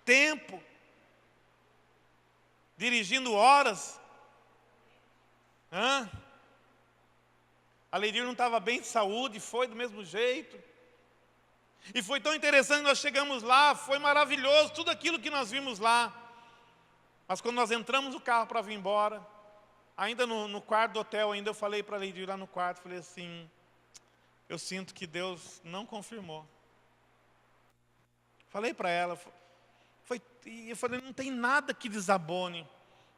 tempo, dirigindo horas. A Leidir não estava bem de saúde, foi do mesmo jeito. E foi tão interessante, nós chegamos lá, foi maravilhoso, tudo aquilo que nós vimos lá. Mas quando nós entramos no carro para vir embora, ainda no quarto do hotel, eu falei para a Leidir lá no quarto, falei assim: eu sinto que Deus não confirmou. Falei para ela, eu falei: não tem nada que desabone.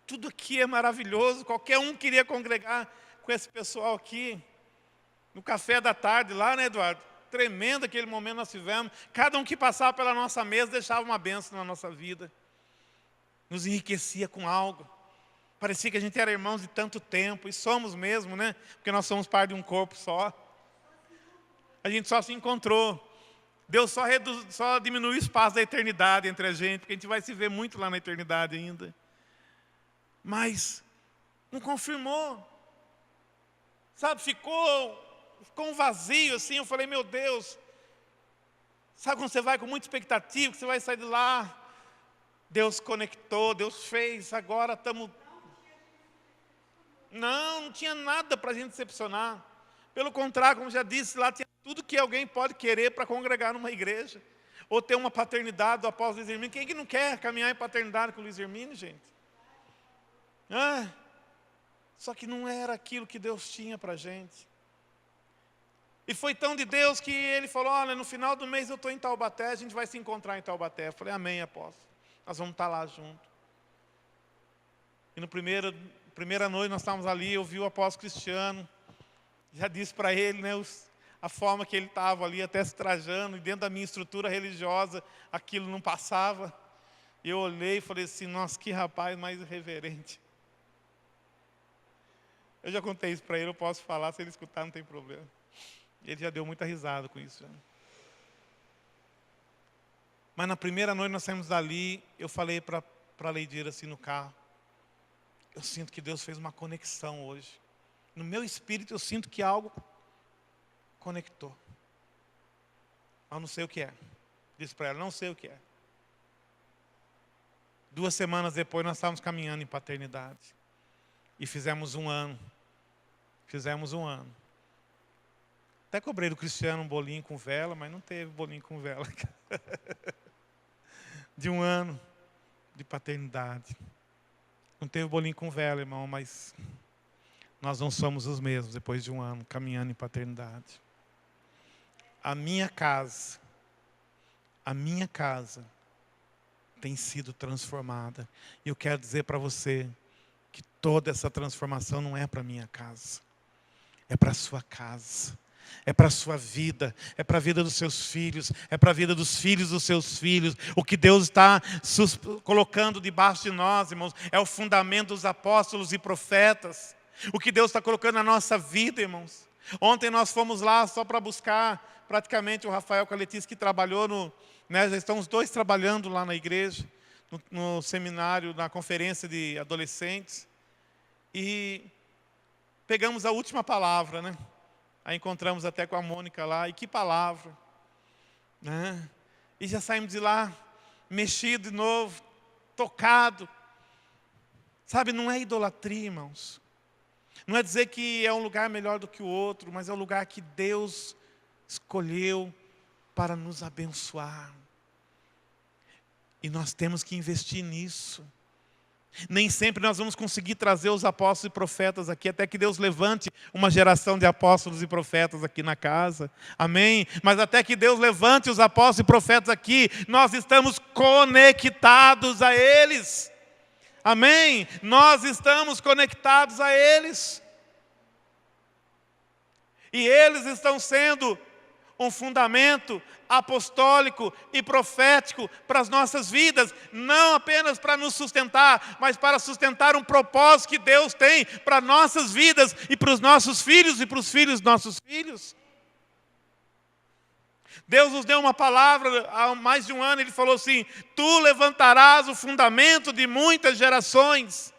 Tudo aqui é maravilhoso, qualquer um queria congregar com esse pessoal aqui. No café da tarde lá, né, Eduardo? Tremendo aquele momento nós tivemos. Cada um que passava pela nossa mesa deixava uma bênção na nossa vida. Nos enriquecia com algo. Parecia que a gente era irmãos de tanto tempo. E somos mesmo, né? Porque nós somos parte de um corpo só. A gente só se encontrou. Deus só diminuiu o espaço da eternidade entre a gente, porque a gente vai se ver muito lá na eternidade ainda. Mas não confirmou. Sabe, ficou um vazio assim. Eu falei: meu Deus, sabe quando você vai com muita expectativa, que você vai sair de lá? Deus conectou, Deus fez, agora estamos... Não tinha nada para a gente decepcionar. Pelo contrário, como já disse, lá tinha tudo que alguém pode querer para congregar numa igreja. Ou ter uma paternidade do apóstolo Luiz Hermínio. Quem é que não quer caminhar em paternidade com o Luiz Hermínio, gente? Só que não era aquilo que Deus tinha para a gente. E foi tão de Deus que ele falou: olha, no final do mês eu estou em Taubaté, a gente vai se encontrar em Taubaté. Eu falei: amém, apóstolo. Nós vamos estar lá junto. E no primeira noite nós estávamos ali, eu vi o apóstolo Cristiano. Já disse para ele, né, a forma que ele estava ali, até se trajando, e dentro da minha estrutura religiosa, aquilo não passava. E eu olhei e falei assim: nossa, que rapaz mais irreverente. Eu já contei isso para ele, eu posso falar, se ele escutar não tem problema. Ele já deu muita risada com isso. Mas na primeira noite nós saímos dali, eu falei para a Leidir assim no carro: eu sinto que Deus fez uma conexão hoje. No meu espírito eu sinto que algo conectou. Eu não sei o que é. Disse para ela: não sei o que é. 2 semanas depois nós estávamos caminhando em paternidade. E fizemos 1 ano. Até cobrei do Cristiano um bolinho com vela, mas não teve bolinho com vela. De 1 ano de paternidade. Não teve bolinho com vela, irmão, mas nós não somos os mesmos depois de um ano caminhando em paternidade. A minha casa tem sido transformada. E eu quero dizer para você que toda essa transformação não é para a minha casa. É para a sua casa. É para a sua vida. É para a vida dos seus filhos. É para a vida dos filhos dos seus filhos. O que Deus está colocando debaixo de nós, irmãos, é o fundamento dos apóstolos e profetas. O que Deus está colocando na nossa vida, irmãos. Ontem nós fomos lá só para buscar, praticamente o Rafael com a Letícia que trabalhou já estão os dois trabalhando lá na igreja, no seminário, na conferência de adolescentes. E pegamos a última palavra, né? Aí encontramos até com a Mônica lá, e que palavra, né? E já saímos de lá, mexido de novo, tocado. Sabe, não é idolatria, irmãos. Não é dizer que é um lugar melhor do que o outro, mas é um lugar que Deus escolheu para nos abençoar. E nós temos que investir nisso. Nem sempre nós vamos conseguir trazer os apóstolos e profetas aqui, até que Deus levante uma geração de apóstolos e profetas aqui na casa. Amém? Mas até que Deus levante os apóstolos e profetas aqui, nós estamos conectados a eles. Amém? Nós estamos conectados a eles. E eles estão sendo um fundamento apostólico e profético para as nossas vidas, não apenas para nos sustentar, mas para sustentar um propósito que Deus tem para nossas vidas e para os nossos filhos e para os filhos dos nossos filhos. Deus nos deu uma palavra há mais de um ano, Ele falou assim: tu levantarás o fundamento de muitas gerações.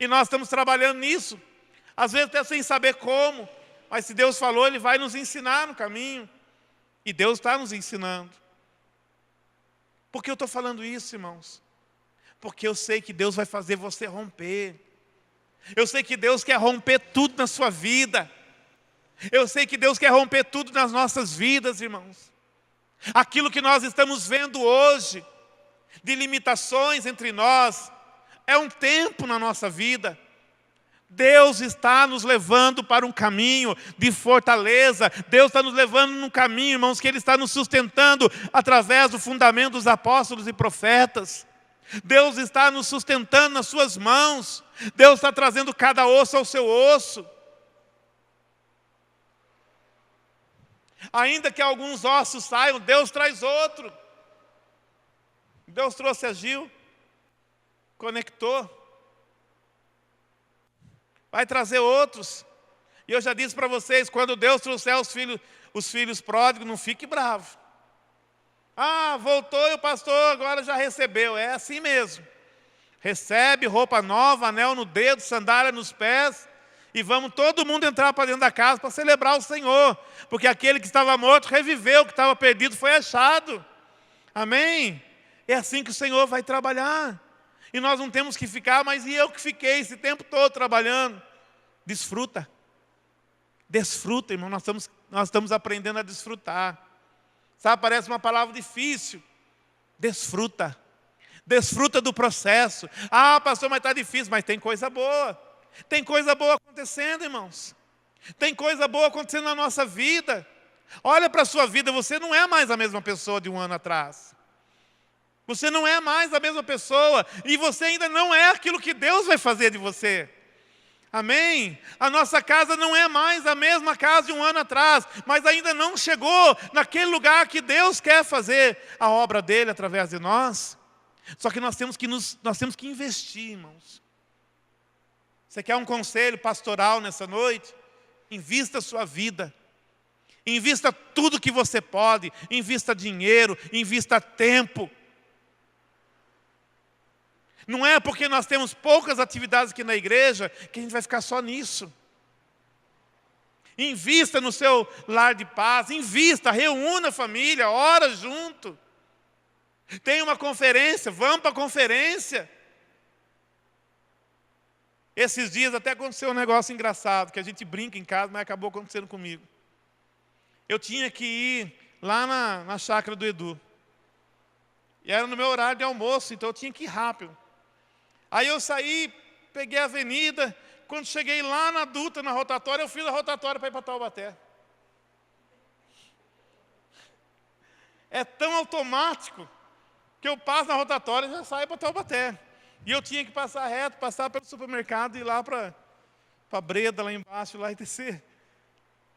E nós estamos trabalhando nisso, às vezes até sem saber como, mas se Deus falou, Ele vai nos ensinar no caminho. E Deus está nos ensinando. Por que eu estou falando isso, irmãos? Porque eu sei que Deus vai fazer você romper. Eu sei que Deus quer romper tudo na sua vida. Eu sei que Deus quer romper tudo nas nossas vidas, irmãos. Aquilo que nós estamos vendo hoje, de limitações entre nós, é um tempo na nossa vida. Deus está nos levando para um caminho de fortaleza. Deus está nos levando num caminho, irmãos, que Ele está nos sustentando através do fundamento dos apóstolos e profetas. Deus está nos sustentando nas suas mãos. Deus está trazendo cada osso ao seu osso. Ainda que alguns ossos saiam, Deus traz outro. Deus trouxe a Gil, conectou. Vai trazer outros. E eu já disse para vocês, quando Deus trouxer os filhos pródigos, não fique bravo. Ah, voltou e o pastor agora já recebeu. É assim mesmo. Recebe roupa nova, anel no dedo, sandália nos pés. E vamos todo mundo entrar para dentro da casa para celebrar o Senhor. Porque aquele que estava morto reviveu, o que estava perdido foi achado. Amém? É assim que o Senhor vai trabalhar. E nós não temos que ficar, mas e eu que fiquei esse tempo todo trabalhando? Desfruta. Desfruta, irmão. Nós estamos aprendendo a desfrutar. Sabe, parece uma palavra difícil. Desfruta. Desfruta do processo. Ah, pastor, mas está difícil. Mas tem coisa boa. Tem coisa boa acontecendo, irmãos. Tem coisa boa acontecendo na nossa vida. Olha para a sua vida, você não é mais a mesma pessoa de um ano atrás. Você não é mais a mesma pessoa. E você ainda não é aquilo que Deus vai fazer de você. Amém? A nossa casa não é mais a mesma casa de um ano atrás. Mas ainda não chegou naquele lugar que Deus quer fazer a obra dele através de nós. Só que nós temos que investir, irmãos. Você quer um conselho pastoral nessa noite? Invista a sua vida. Invista tudo que você pode. Invista dinheiro, invista tempo. Não é porque nós temos poucas atividades aqui na igreja que a gente vai ficar só nisso. Invista no seu lar de paz, invista, reúna a família, ora junto. Tem uma conferência, vamos para a conferência. Esses dias até aconteceu um negócio engraçado, que a gente brinca em casa, mas acabou acontecendo comigo. Eu tinha que ir lá na chácara do Edu. E era no meu horário de almoço, então eu tinha que ir rápido. Aí eu saí, peguei a avenida, quando cheguei lá na Dutra, na rotatória, eu fiz a rotatória para ir para Taubaté. É tão automático que eu passo na rotatória e já saio para Taubaté. E eu tinha que passar reto, passar pelo supermercado e ir lá para Breda, lá embaixo, lá e descer.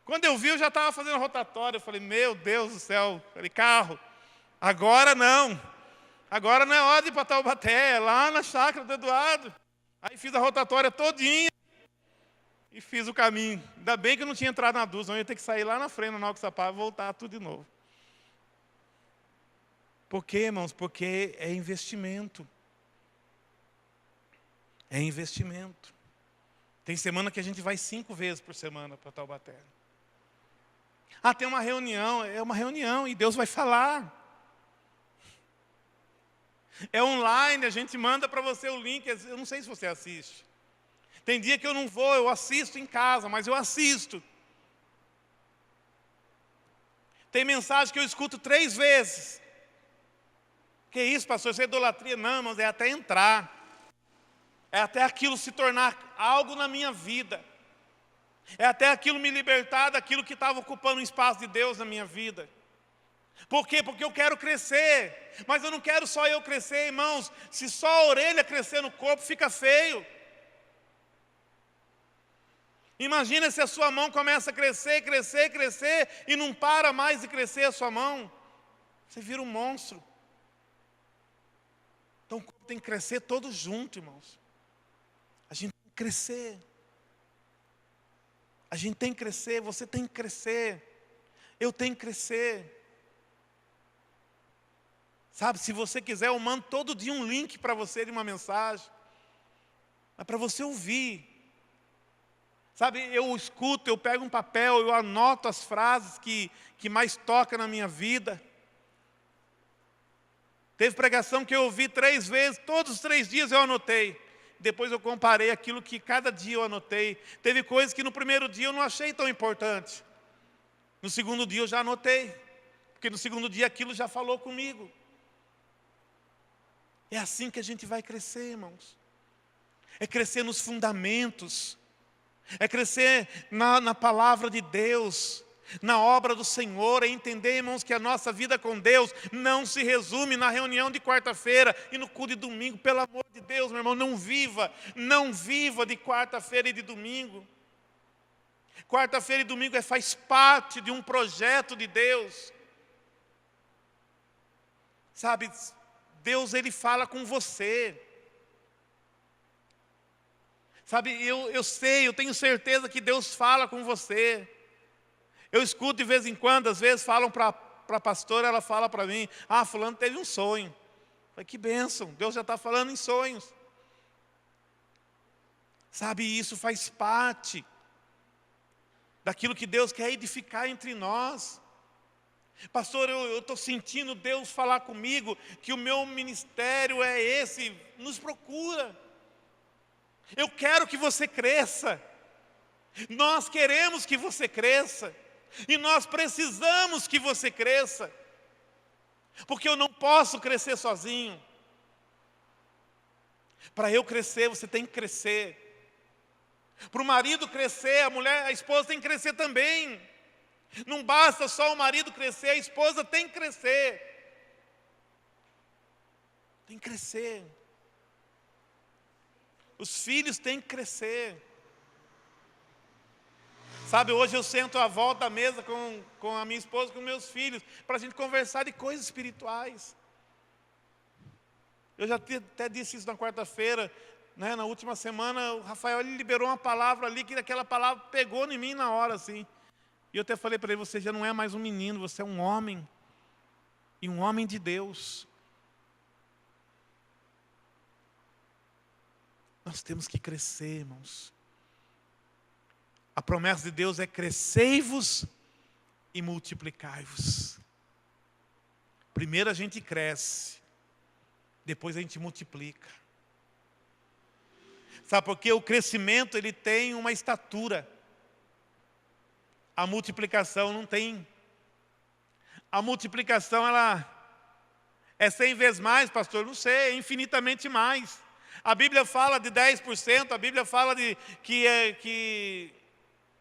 Quando eu vi, eu já estava fazendo a rotatória. Eu falei, meu Deus do céu. Falei, carro, agora não. Agora não é hora de ir para Taubaté, é lá na chácara do Eduardo. Aí fiz a rotatória todinha e fiz o caminho. Ainda bem que eu não tinha entrado na Dutra, eu ia ter que sair lá na frente, no Alto-Sapá, e voltar tudo de novo. Por quê, irmãos? Porque é investimento. É investimento. Tem semana que a gente vai 5 vezes por semana para Taubaté. Tem uma reunião, é uma reunião e Deus vai falar. É online, a gente manda para você o link, eu não sei se você assiste. Tem dia que eu não vou, eu assisto em casa, mas eu assisto. Tem mensagem que eu escuto 3 vezes. Que isso, pastor, isso é idolatria? Não, mas é até entrar. É até aquilo se tornar algo na minha vida. É até aquilo me libertar daquilo que estava ocupando o espaço de Deus na minha vida. Por quê? Porque eu quero crescer. Mas eu não quero só eu crescer, irmãos. Se só a orelha crescer no corpo, fica feio. Imagina se a sua mão começa a crescer, crescer, crescer e não para mais de crescer a sua mão. Você vira um monstro. Então o corpo tem que crescer todo junto, irmãos. A gente tem que crescer. A gente tem que crescer, você tem que crescer. Eu tenho que crescer. Sabe, se você quiser, eu mando todo dia um link para você de uma mensagem. É para você ouvir. Sabe, eu escuto, eu pego um papel, eu anoto as frases que mais tocam na minha vida. Teve pregação que eu ouvi 3 vezes, todos os 3 dias eu anotei. Depois eu comparei aquilo que cada dia eu anotei. Teve coisas que no primeiro dia eu não achei tão importante. No segundo dia eu já anotei. Porque no segundo dia aquilo já falou comigo. É assim que a gente vai crescer, irmãos. É crescer nos fundamentos. É crescer na palavra de Deus. Na obra do Senhor, é entender, irmãos, que a nossa vida com Deus não se resume na reunião de quarta-feira e no culto de domingo. Pelo amor de Deus, meu irmão, não viva de quarta-feira e de domingo. Quarta-feira e domingo faz parte de um projeto de Deus. Sabe, Deus, Ele fala com você. Sabe, eu sei, eu tenho certeza que Deus fala com você. Eu escuto de vez em quando, às vezes falam para a pastora, ela fala para mim, fulano teve um sonho. Eu falei, que bênção, Deus já está falando em sonhos. Sabe, isso faz parte daquilo que Deus quer edificar entre nós. Pastor, eu estou sentindo Deus falar comigo, que o meu ministério é esse, nos procura. Eu quero que você cresça. Nós queremos que você cresça. E nós precisamos que você cresça. Porque eu não posso crescer sozinho. Para eu crescer, você tem que crescer. Para o marido crescer, a esposa tem que crescer também. Não basta só o marido crescer, a esposa tem que crescer. Tem que crescer. Os filhos têm que crescer. Sabe, hoje eu sento à volta da mesa com a minha esposa, com meus filhos, para a gente conversar de coisas espirituais. Eu já até disse isso na quarta-feira, né, na última semana, o Rafael ele liberou uma palavra ali, que aquela palavra pegou em mim na hora, assim. E eu até falei para ele, você já não é mais um menino, você é um homem. E um homem de Deus. Nós temos que crescer, irmãos. A promessa de Deus é crescei-vos e multiplicai-vos. Primeiro a gente cresce, depois a gente multiplica. Sabe por quê? O crescimento ele tem uma estatura. A multiplicação não tem. A multiplicação ela é 100 vezes mais, pastor? Não sei, é infinitamente mais. A Bíblia fala de 10%, a Bíblia fala de que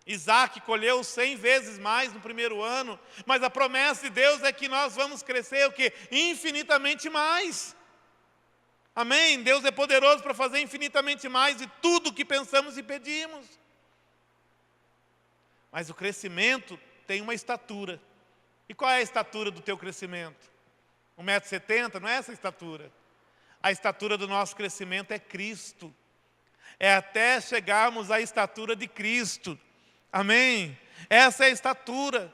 Isaac colheu 100 vezes mais no primeiro ano, mas a promessa de Deus é que nós vamos crescer o quê? Infinitamente mais. Amém? Deus é poderoso para fazer infinitamente mais de tudo que pensamos e pedimos. Mas o crescimento tem uma estatura. E qual é a estatura do teu crescimento? 1,70 m? Não é essa a estatura. A estatura do nosso crescimento é Cristo. É até chegarmos à estatura de Cristo. Amém? Essa é a estatura.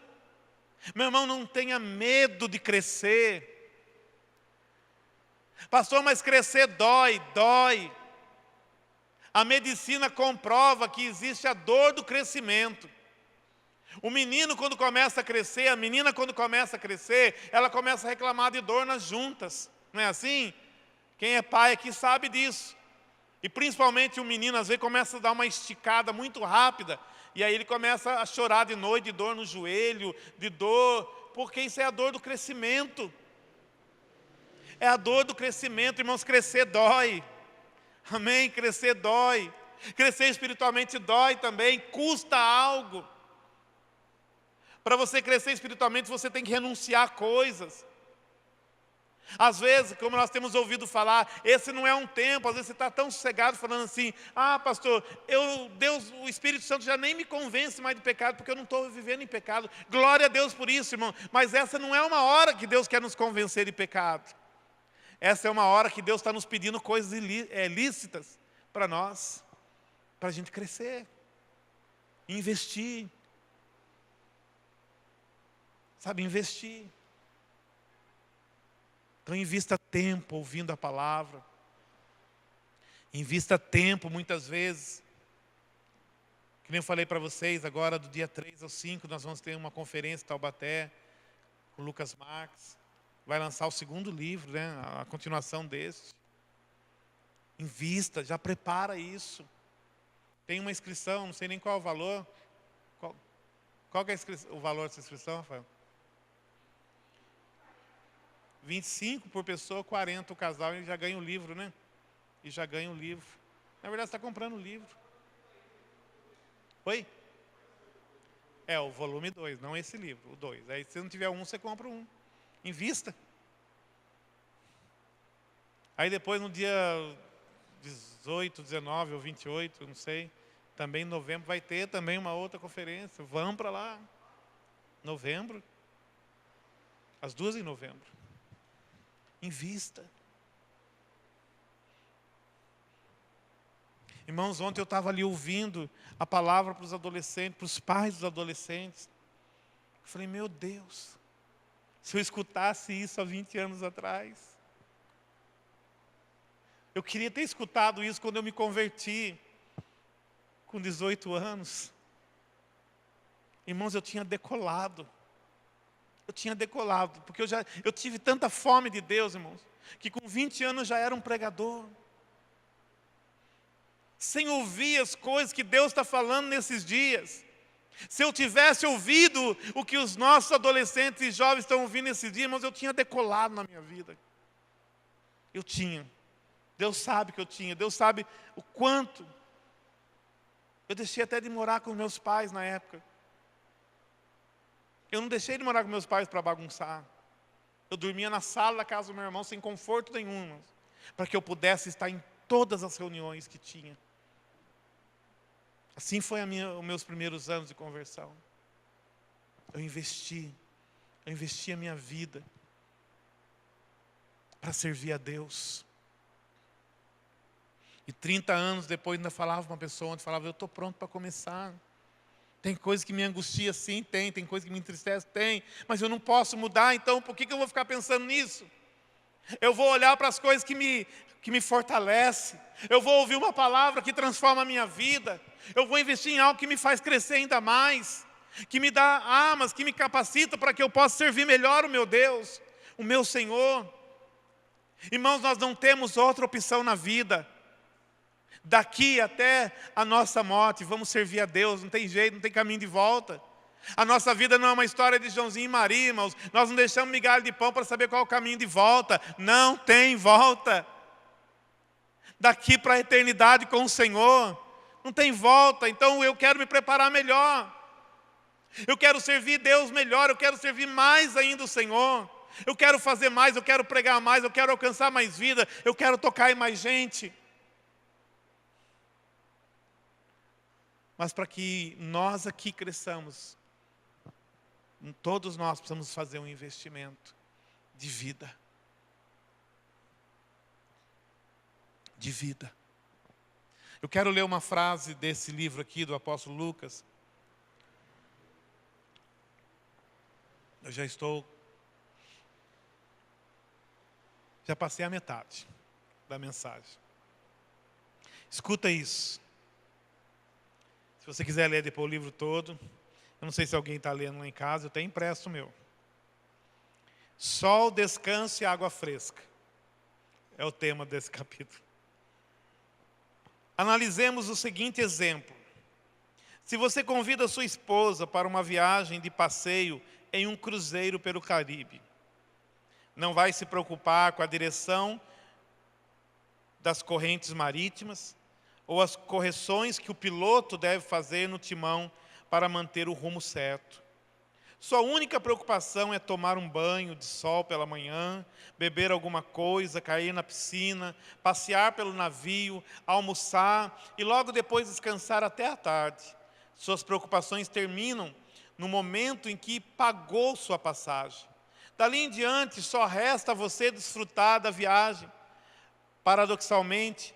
Meu irmão, não tenha medo de crescer. Pastor, mas crescer dói. A medicina comprova que existe a dor do crescimento. O menino, quando começa a crescer, a menina, quando começa a crescer, ela começa a reclamar de dor nas juntas. Não é assim? Quem é pai aqui sabe disso. E principalmente o menino, às vezes, começa a dar uma esticada muito rápida. E aí ele começa a chorar de noite, de dor no joelho, de dor, porque isso é a dor do crescimento. É a dor do crescimento, irmãos, crescer dói. Amém? Crescer dói. Crescer espiritualmente dói também, custa algo. Para você crescer espiritualmente, você tem que renunciar a coisas. Às vezes, como nós temos ouvido falar, esse não é um tempo, às vezes você está tão sossegado falando assim, pastor, Deus, o Espírito Santo já nem me convence mais de pecado, porque eu não estou vivendo em pecado. Glória a Deus por isso, irmão. Mas essa não é uma hora que Deus quer nos convencer de pecado. Essa é uma hora que Deus está nos pedindo coisas lícitas para nós, para a gente crescer, investir. Sabe, investir. Então, invista tempo ouvindo a palavra. Invista tempo, muitas vezes. Que nem eu falei para vocês, agora do dia 3 ao 5, nós vamos ter uma conferência em Taubaté, com o Lucas Marques. Vai lançar o segundo livro, né? A continuação desse. Invista, já prepara isso. Tem uma inscrição, não sei nem qual é o valor. Qual que é o valor dessa inscrição, Rafael? 25 por pessoa, 40 o casal, e já ganha o livro, né? E já ganha o livro. Na verdade, você está comprando o livro. Oi? É, o volume 2, não esse livro, o 2. Aí, se não tiver um, você compra um. Invista. Aí depois, no dia 18, 19 ou 28, não sei, também em novembro, vai ter também uma outra conferência. Vamos para lá. Novembro. As duas em novembro. Invista. Irmãos, ontem eu estava ali ouvindo a palavra para os adolescentes, para os pais dos adolescentes. Eu falei, meu Deus, se eu escutasse isso há 20 anos atrás. Eu queria ter escutado isso quando eu me converti, com 18 anos. Irmãos, eu tinha decolado. Porque eu tive tanta fome de Deus, irmãos, que com 20 anos já era um pregador. Sem ouvir as coisas que Deus está falando nesses dias. Se eu tivesse ouvido o que os nossos adolescentes e jovens estão ouvindo nesses dias, irmãos, eu tinha decolado na minha vida. Eu tinha. Deus sabe que eu tinha. Deus sabe o quanto. Eu deixei até de morar com meus pais na época. Eu não deixei de morar com meus pais para bagunçar. Eu dormia na sala da casa do meu irmão sem conforto nenhum, para que eu pudesse estar em todas as reuniões que tinha. Assim foi os meus primeiros anos de conversão. Eu investi a minha vida para servir a Deus. E 30 anos depois ainda falava para uma pessoa, onde falava, eu estou pronto para começar. Tem coisa que me angustia, sim, tem coisa que me entristece, tem, mas eu não posso mudar, então por que eu vou ficar pensando nisso? Eu vou olhar para as coisas que me fortalecem, eu vou ouvir uma palavra que transforma a minha vida, eu vou investir em algo que me faz crescer ainda mais, que me dá armas, que me capacita para que eu possa servir melhor o meu Deus, o meu Senhor. Irmãos, nós não temos outra opção na vida. Daqui até a nossa morte, vamos servir a Deus, não tem jeito, não tem caminho de volta. A nossa vida não é uma história de Joãozinho e Maria, irmãos. Nós não deixamos migalha de pão para saber qual é o caminho de volta. Não tem volta. daqui para a eternidade com o Senhor. Não tem volta, então eu quero me preparar melhor. Eu quero servir Deus melhor, eu quero servir mais ainda o Senhor. Eu quero fazer mais, eu quero pregar mais, eu quero alcançar mais vida, eu quero tocar em mais gente. Mas para que nós aqui cresçamos, todos nós precisamos fazer um investimento de vida. De vida. Eu quero ler uma frase desse livro aqui do apóstolo Lucas. Eu já passei a metade da mensagem. Escuta isso. Se você quiser ler depois o livro todo, eu não sei se alguém está lendo lá em casa, eu tenho impresso o meu. Sol, descanso e água fresca. É o tema desse capítulo. Analisemos o seguinte exemplo. Se você convida sua esposa para uma viagem de passeio em um cruzeiro pelo Caribe, não vai se preocupar com a direção das correntes marítimas ou as correções que o piloto deve fazer no timão para manter o rumo certo. Sua única preocupação é tomar um banho de sol pela manhã, beber alguma coisa, cair na piscina, passear pelo navio, almoçar e logo depois descansar até a tarde. Suas preocupações terminam no momento em que pagou sua passagem. Dali em diante, só resta a você desfrutar da viagem. Paradoxalmente,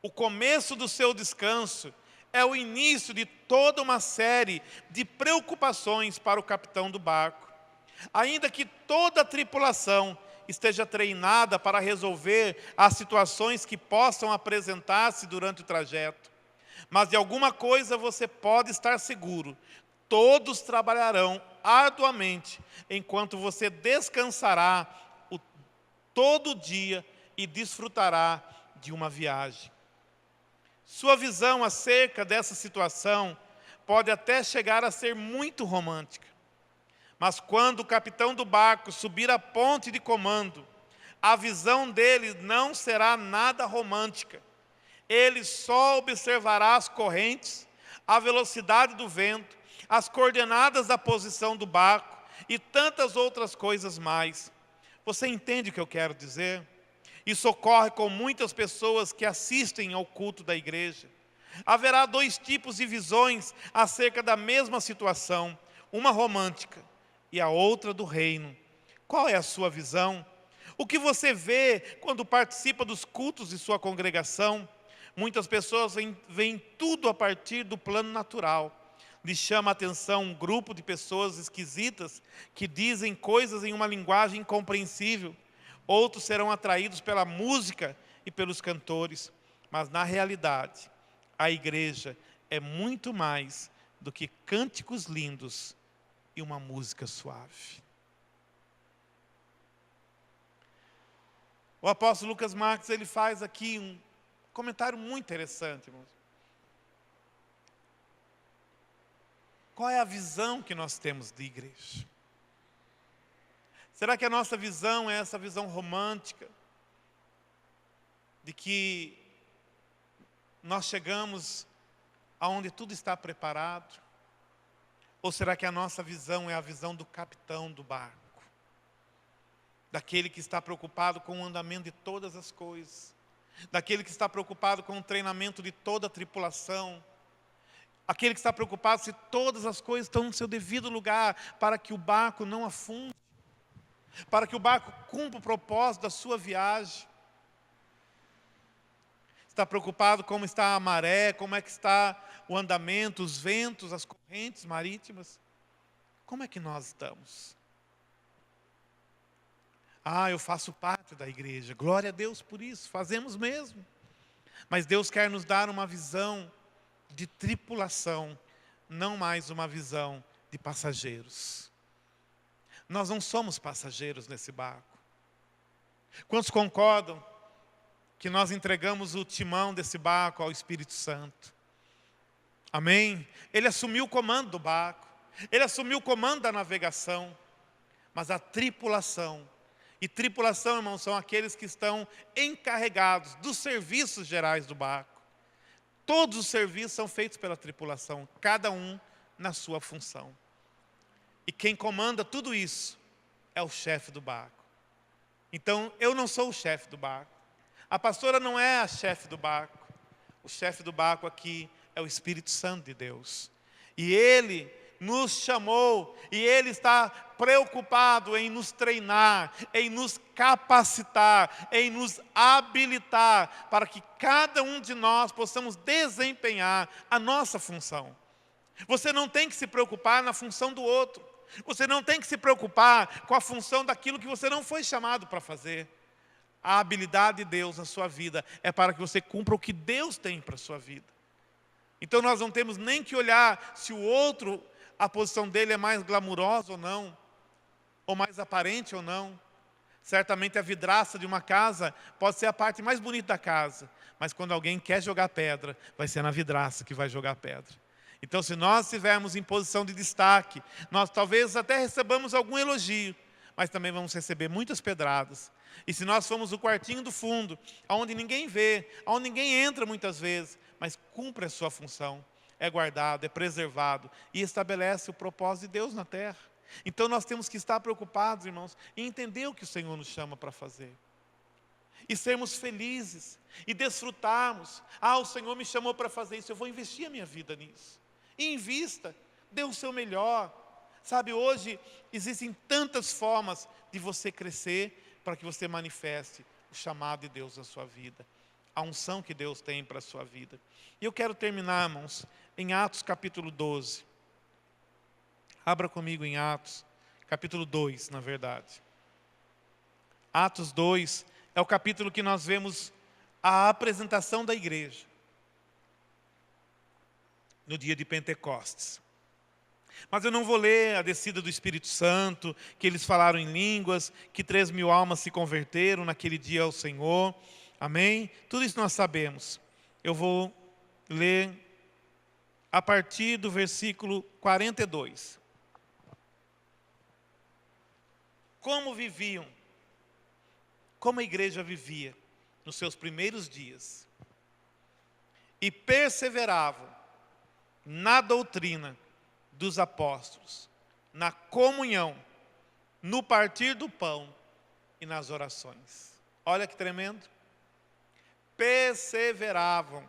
o começo do seu descanso é o início de toda uma série de preocupações para o capitão do barco. Ainda que toda a tripulação esteja treinada para resolver as situações que possam apresentar-se durante o trajeto. Mas de alguma coisa você pode estar seguro: todos trabalharão arduamente enquanto você descansará todo dia e desfrutará de uma viagem. Sua visão acerca dessa situação pode até chegar a ser muito romântica. Mas quando o capitão do barco subir a ponte de comando, a visão dele não será nada romântica. Ele só observará as correntes, a velocidade do vento, as coordenadas da posição do barco e tantas outras coisas mais. Você entende o que eu quero dizer? Isso ocorre com muitas pessoas que assistem ao culto da igreja. Haverá dois tipos de visões acerca da mesma situação, uma romântica e a outra do reino. Qual é a sua visão? O que você vê quando participa dos cultos de sua congregação? Muitas pessoas veem tudo a partir do plano natural. Lhes chama a atenção um grupo de pessoas esquisitas que dizem coisas em uma linguagem incompreensível. Outros serão atraídos pela música e pelos cantores. Mas, na realidade, a igreja é muito mais do que cânticos lindos e uma música suave. O apóstolo Lucas Marques, ele faz aqui um comentário muito interessante, irmãos. Qual é a visão que nós temos de igreja? Será que a nossa visão é essa visão romântica, de que nós chegamos aonde tudo está preparado? Ou será que a nossa visão é a visão do capitão do barco? Daquele que está preocupado com o andamento de todas as coisas, daquele que está preocupado com o treinamento de toda a tripulação, aquele que está preocupado se todas as coisas estão no seu devido lugar para que o barco não afunde, para que o barco cumpra o propósito da sua viagem. Está preocupado como está a maré, como é que está o andamento, os ventos, as correntes marítimas? Como é que nós estamos? Eu faço parte da igreja. Glória a Deus por isso, fazemos mesmo. Mas Deus quer nos dar uma visão de tripulação, não mais uma visão de passageiros. Nós não somos passageiros nesse barco. Quantos concordam que nós entregamos o timão desse barco ao Espírito Santo? Amém? Ele assumiu o comando do barco, ele assumiu o comando da navegação, mas a tripulação E tripulação, irmãos, são aqueles que estão encarregados dos serviços gerais do barco. Todos os serviços são feitos pela tripulação, cada um na sua função. E quem comanda tudo isso é o chefe do barco. Então, eu não sou o chefe do barco. A pastora não é a chefe do barco. O chefe do barco aqui é o Espírito Santo de Deus. E Ele nos chamou, e Ele está preocupado em nos treinar, em nos capacitar, em nos habilitar, para que cada um de nós possamos desempenhar a nossa função. Você não tem que se preocupar na função do outro. Você não tem que se preocupar com a função daquilo que você não foi chamado para fazer. A habilidade de Deus na sua vida é para que você cumpra o que Deus tem para a sua vida. Então nós não temos nem que olhar se o outro, a posição dele é mais glamurosa ou não, ou mais aparente ou não. Certamente a vidraça de uma casa pode ser a parte mais bonita da casa, mas quando alguém quer jogar pedra, vai ser na vidraça que vai jogar pedra. Então, se nós estivermos em posição de destaque, nós talvez até recebamos algum elogio, mas também vamos receber muitas pedradas. E se nós formos no quartinho do fundo, onde ninguém vê, onde ninguém entra muitas vezes, mas cumpre a sua função, é guardado, é preservado e estabelece o propósito de Deus na terra. Então nós temos que estar preocupados, irmãos, em entender o que o Senhor nos chama para fazer. E sermos felizes, e desfrutarmos. O Senhor me chamou para fazer isso, eu vou investir a minha vida nisso. E invista, dê o seu melhor. Sabe, hoje existem tantas formas de você crescer para que você manifeste o chamado de Deus na sua vida. A unção que Deus tem para a sua vida. E eu quero terminar, irmãos, em Atos capítulo 12. Abra comigo em Atos, capítulo 2, na verdade. Atos 2 é o capítulo que nós vemos a apresentação da igreja no dia de Pentecostes. Mas eu não vou ler a descida do Espírito Santo, que eles falaram em línguas, que 3.000 almas se converteram naquele dia ao Senhor. Amém? Tudo isso nós sabemos. Eu vou ler a partir do versículo 42. Como viviam, como a igreja vivia nos seus primeiros dias. E perseveravam na doutrina dos apóstolos, na comunhão, no partir do pão e nas orações. Olha que tremendo. Perseveravam.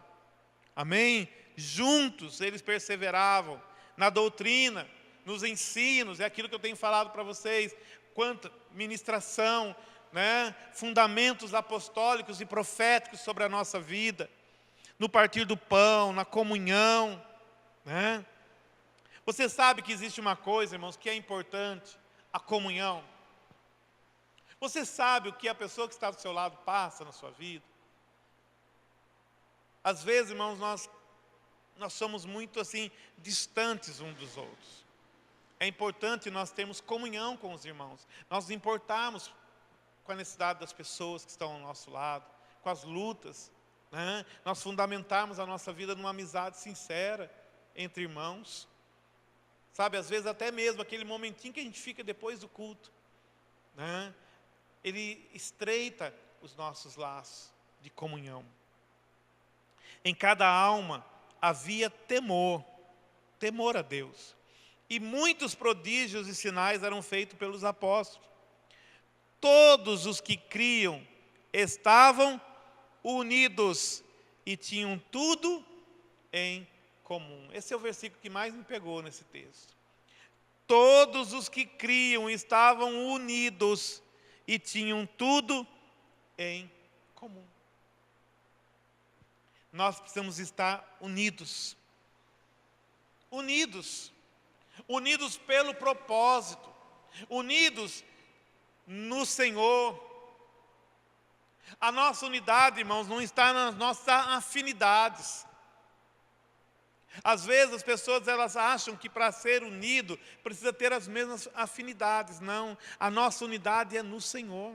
Amém? Juntos eles perseveravam na doutrina, nos ensinos, é aquilo que eu tenho falado para vocês, quanta ministração, né? Fundamentos apostólicos e proféticos sobre a nossa vida, no partir do pão, na comunhão, né? Você sabe que existe uma coisa, irmãos, que é importante, a comunhão. Você sabe o que a pessoa que está do seu lado passa na sua vida? Às vezes, irmãos, nós somos muito assim, distantes uns dos outros. É importante nós termos comunhão com os irmãos. Nós nos importarmos com a necessidade das pessoas que estão ao nosso lado, com as lutas, né? Nós fundamentarmos a nossa vida numa amizade sincera entre irmãos. Sabe, às vezes até mesmo aquele momentinho que a gente fica depois do culto, né? Ele estreita os nossos laços de comunhão. Em cada alma havia temor a Deus. E muitos prodígios e sinais eram feitos pelos apóstolos. Todos os que criam estavam unidos e tinham tudo em comum. Esse é o versículo que mais me pegou nesse texto. Todos os que criam estavam unidos e tinham tudo em comum. Nós precisamos estar unidos. Unidos pelo propósito, unidos no Senhor. A nossa unidade, irmãos, não está nas nossas afinidades. Às vezes as pessoas elas acham que para ser unido precisa ter as mesmas afinidades. Não, a nossa unidade é no Senhor.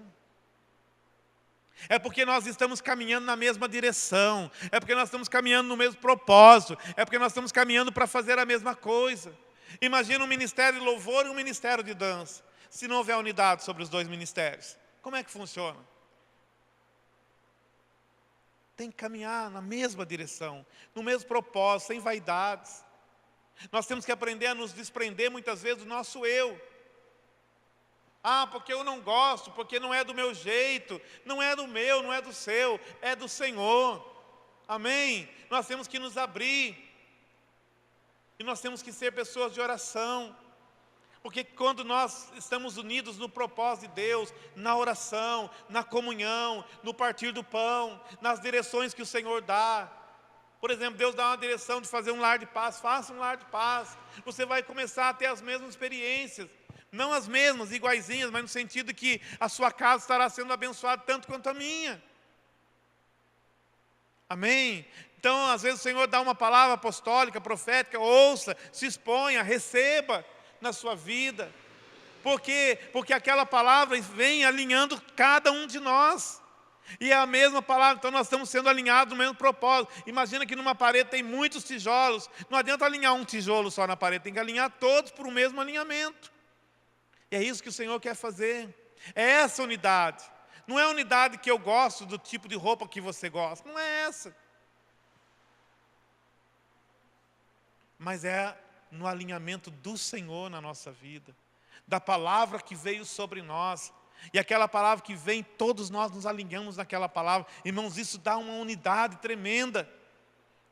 É porque nós estamos caminhando na mesma direção, é porque nós estamos caminhando no mesmo propósito, é porque nós estamos caminhando para fazer a mesma coisa. Imagina um ministério de louvor e um ministério de dança, se não houver unidade sobre os dois ministérios. Como é que funciona? Tem que caminhar na mesma direção, no mesmo propósito, sem vaidades. Nós temos que aprender a nos desprender muitas vezes do nosso eu. Ah, porque eu não gosto, porque não é do meu jeito, não é do meu, não é do seu, é do Senhor. Amém? Nós temos que nos abrir. E nós temos que ser pessoas de oração. Porque quando nós estamos unidos no propósito de Deus, na oração, na comunhão, no partir do pão, nas direções que o Senhor dá. Por exemplo, Deus dá uma direção de fazer um lar de paz, faça um lar de paz. Você vai começar a ter as mesmas experiências. Não as mesmas, iguaizinhas, mas no sentido que a sua casa estará sendo abençoada tanto quanto a minha. Amém? Então, às vezes o Senhor dá uma palavra apostólica, profética, ouça, se exponha, receba na sua vida. Por quê? Porque aquela palavra vem alinhando cada um de nós. E é a mesma palavra, então nós estamos sendo alinhados no mesmo propósito. Imagina que numa parede tem muitos tijolos. Não adianta alinhar um tijolo só na parede, tem que alinhar todos por um mesmo alinhamento. E é isso que o Senhor quer fazer. É essa unidade. Não é a unidade que eu gosto do tipo de roupa que você gosta. Não é essa. Mas é no alinhamento do Senhor na nossa vida. Da palavra que veio sobre nós. E aquela palavra que vem, todos nós nos alinhamos naquela palavra. Irmãos, isso dá uma unidade tremenda.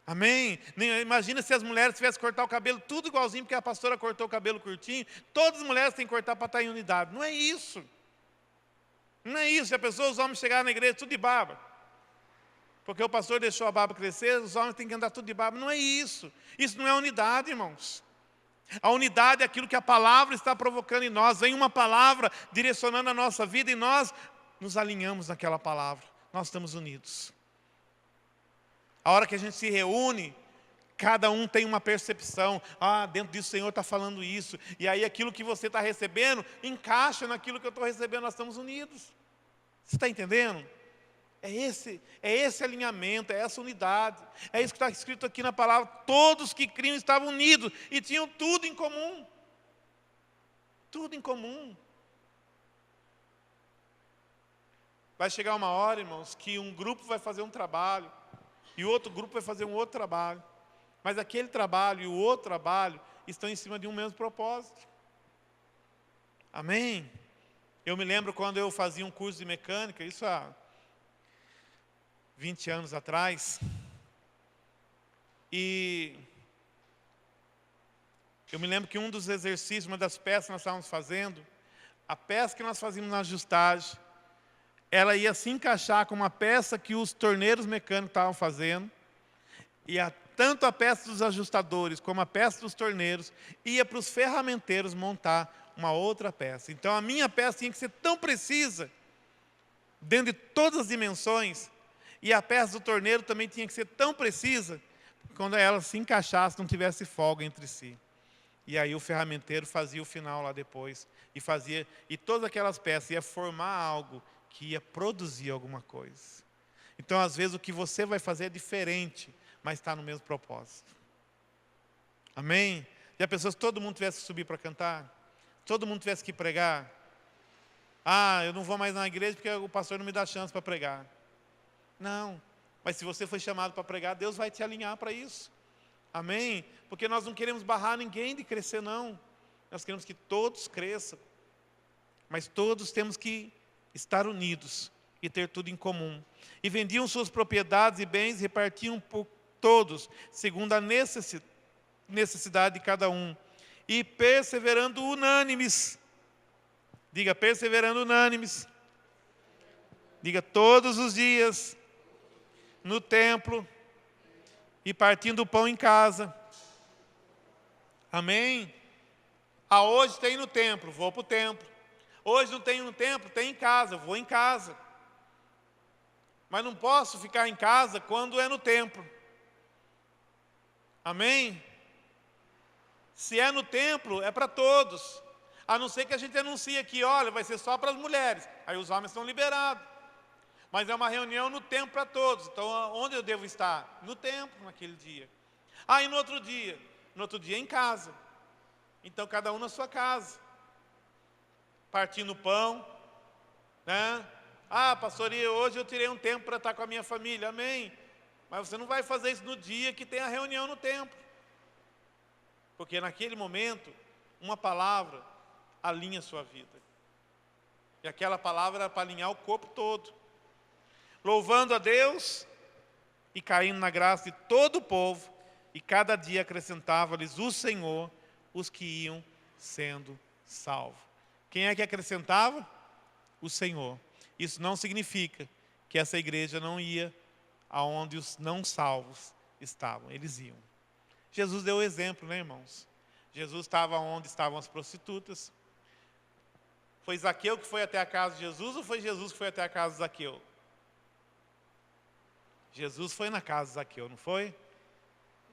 Amém? Imagina se as mulheres tivessem que cortar o cabelo tudo igualzinho, porque a pastora cortou o cabelo curtinho. Todas as mulheres têm que cortar para estar em unidade. Não é isso. Não é isso. Se a pessoa, os homens chegarem na igreja tudo de barba, porque o pastor deixou a barba crescer, os homens têm que andar tudo de barba. Não é isso. Isso não é unidade, irmãos. A unidade é aquilo que a palavra está provocando em nós. Vem uma palavra direcionando a nossa vida e nós nos alinhamos naquela palavra. Nós estamos unidos. A hora que a gente se reúne, cada um tem uma percepção. Ah, dentro disso o Senhor está falando isso. E aí aquilo que você está recebendo, encaixa naquilo que eu estou recebendo. Nós estamos unidos. Você está entendendo? É esse alinhamento, é essa unidade. É isso que está escrito aqui na palavra. Todos que criam estavam unidos e tinham tudo em comum. Tudo em comum. Vai chegar uma hora, irmãos, que um grupo vai fazer um trabalho e o outro grupo vai fazer um outro trabalho. Mas aquele trabalho e o outro trabalho estão em cima de um mesmo propósito. Amém? Eu me lembro quando eu fazia um curso de mecânica, isso há 20 anos atrás, e eu me lembro que um dos exercícios, uma das peças que nós estávamos fazendo, a peça que nós fazíamos na ajustagem, ela ia se encaixar com uma peça que os torneiros mecânicos estavam fazendo, e tanto a peça dos ajustadores como a peça dos torneiros ia para os ferramenteiros montar uma outra peça. Então a minha peça tinha que ser tão precisa, dentro de todas as dimensões, e a peça do torneiro também tinha que ser tão precisa, que quando ela se encaixasse, não tivesse folga entre si. E aí o ferramenteiro fazia o final lá depois, e todas aquelas peças ia formar algo que ia produzir alguma coisa. Então, às vezes, o que você vai fazer é diferente, mas está no mesmo propósito. Amém? Já pensou se todo mundo tivesse que subir para cantar? Todo mundo tivesse que pregar? Ah, eu não vou mais na igreja porque o pastor não me dá chance para pregar. Não, mas se você foi chamado para pregar, Deus vai te alinhar para isso. Amém? Porque nós não queremos barrar ninguém de crescer, não. Nós queremos que todos cresçam. Mas todos temos que estar unidos e ter tudo em comum. E vendiam suas propriedades e bens e repartiam por todos, segundo a necessidade de cada um. E perseverando unânimes. Diga, perseverando unânimes. Diga, todos os dias, no templo, e partindo o pão em casa. Amém? Ah, hoje tem no templo, vou para o templo. Hoje não tem no templo, tem em casa, vou em casa. Mas não posso ficar em casa quando é no templo. Amém? Se é no templo, é para todos. A não ser que a gente anuncie aqui, olha, vai ser só para as mulheres. Aí os homens estão liberados. Mas é uma reunião no templo para todos. Então, onde eu devo estar? No templo, naquele dia. Ah, e no outro dia? No outro dia em casa. Então, cada um na sua casa. Partindo o pão. né? Ah, pastor, e hoje eu tirei um tempo para estar com a minha família, amém. Mas você não vai fazer isso no dia que tem a reunião no templo. Porque naquele momento, uma palavra alinha a sua vida. E aquela palavra era para alinhar o corpo todo. Louvando a Deus e caindo na graça de todo o povo. E cada dia acrescentava-lhes o Senhor os que iam sendo salvos. Quem é que acrescentava? O Senhor. Isso não significa que essa igreja não ia aonde os não salvos estavam. Eles iam. Jesus deu o exemplo, né, irmãos? Jesus estava onde estavam as prostitutas. Foi Zaqueu que foi até a casa de Jesus ou foi Jesus que foi até a casa de Zaqueu? Jesus foi na casa de Zaqueu, não foi?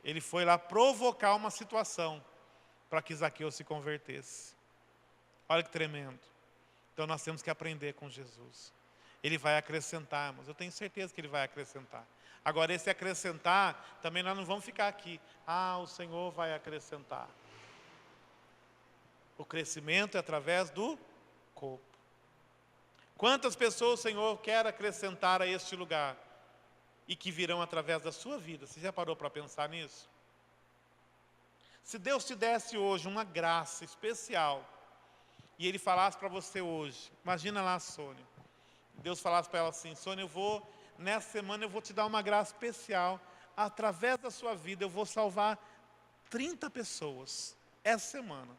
Ele foi lá provocar uma situação para que Zaqueu se convertesse. Olha que tremendo. Então nós temos que aprender com Jesus. Ele vai acrescentar, mas eu tenho certeza que Ele vai acrescentar. Agora, esse acrescentar, também nós não vamos ficar aqui. Ah, o Senhor vai acrescentar. O crescimento é através do corpo. Quantas pessoas o Senhor quer acrescentar a este lugar? E que virão através da sua vida. Você já parou para pensar nisso? Se Deus te desse hoje uma graça especial, e Ele falasse para você hoje, imagina lá a Sônia. Deus falasse para ela assim: Sônia, nessa semana eu vou te dar uma graça especial. Através da sua vida eu vou salvar 30 pessoas essa semana.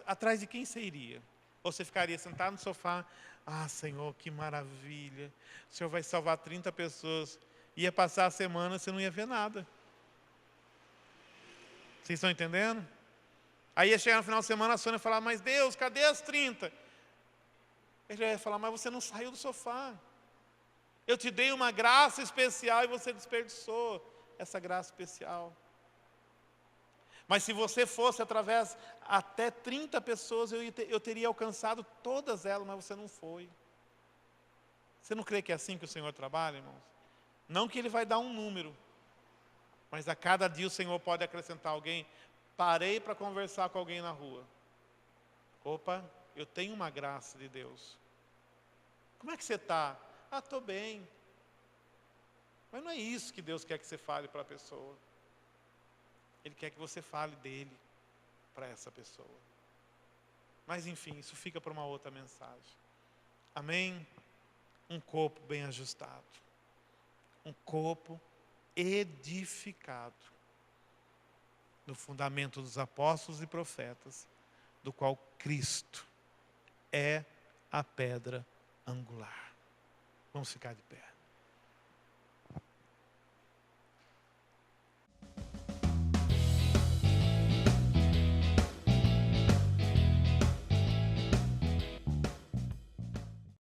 Atrás de quem você iria? Ou você ficaria sentado no sofá? Ah, Senhor, que maravilha. O Senhor vai salvar 30 pessoas. Ia passar a semana, você não ia ver nada. Vocês estão entendendo? Aí ia chegar no final de semana, a Sônia ia falar: mas Deus, cadê as 30? Ele ia falar: mas você não saiu do sofá. Eu te dei uma graça especial e você desperdiçou essa graça especial. Mas se você fosse através até 30 pessoas, eu teria alcançado todas elas, mas você não foi. Você não crê que é assim que o Senhor trabalha, irmãos? Não que Ele vai dar um número, mas a cada dia o Senhor pode acrescentar alguém. Parei para conversar com alguém na rua. Opa, eu tenho uma graça de Deus. Como é que você está? Ah, estou bem. Mas não é isso que Deus quer que você fale para a pessoa. Ele quer que você fale dele para essa pessoa. Mas enfim, isso fica para uma outra mensagem. Amém? Um corpo bem ajustado. Um corpo edificado no fundamento dos apóstolos e profetas, do qual Cristo é a pedra angular. Vamos ficar de pé.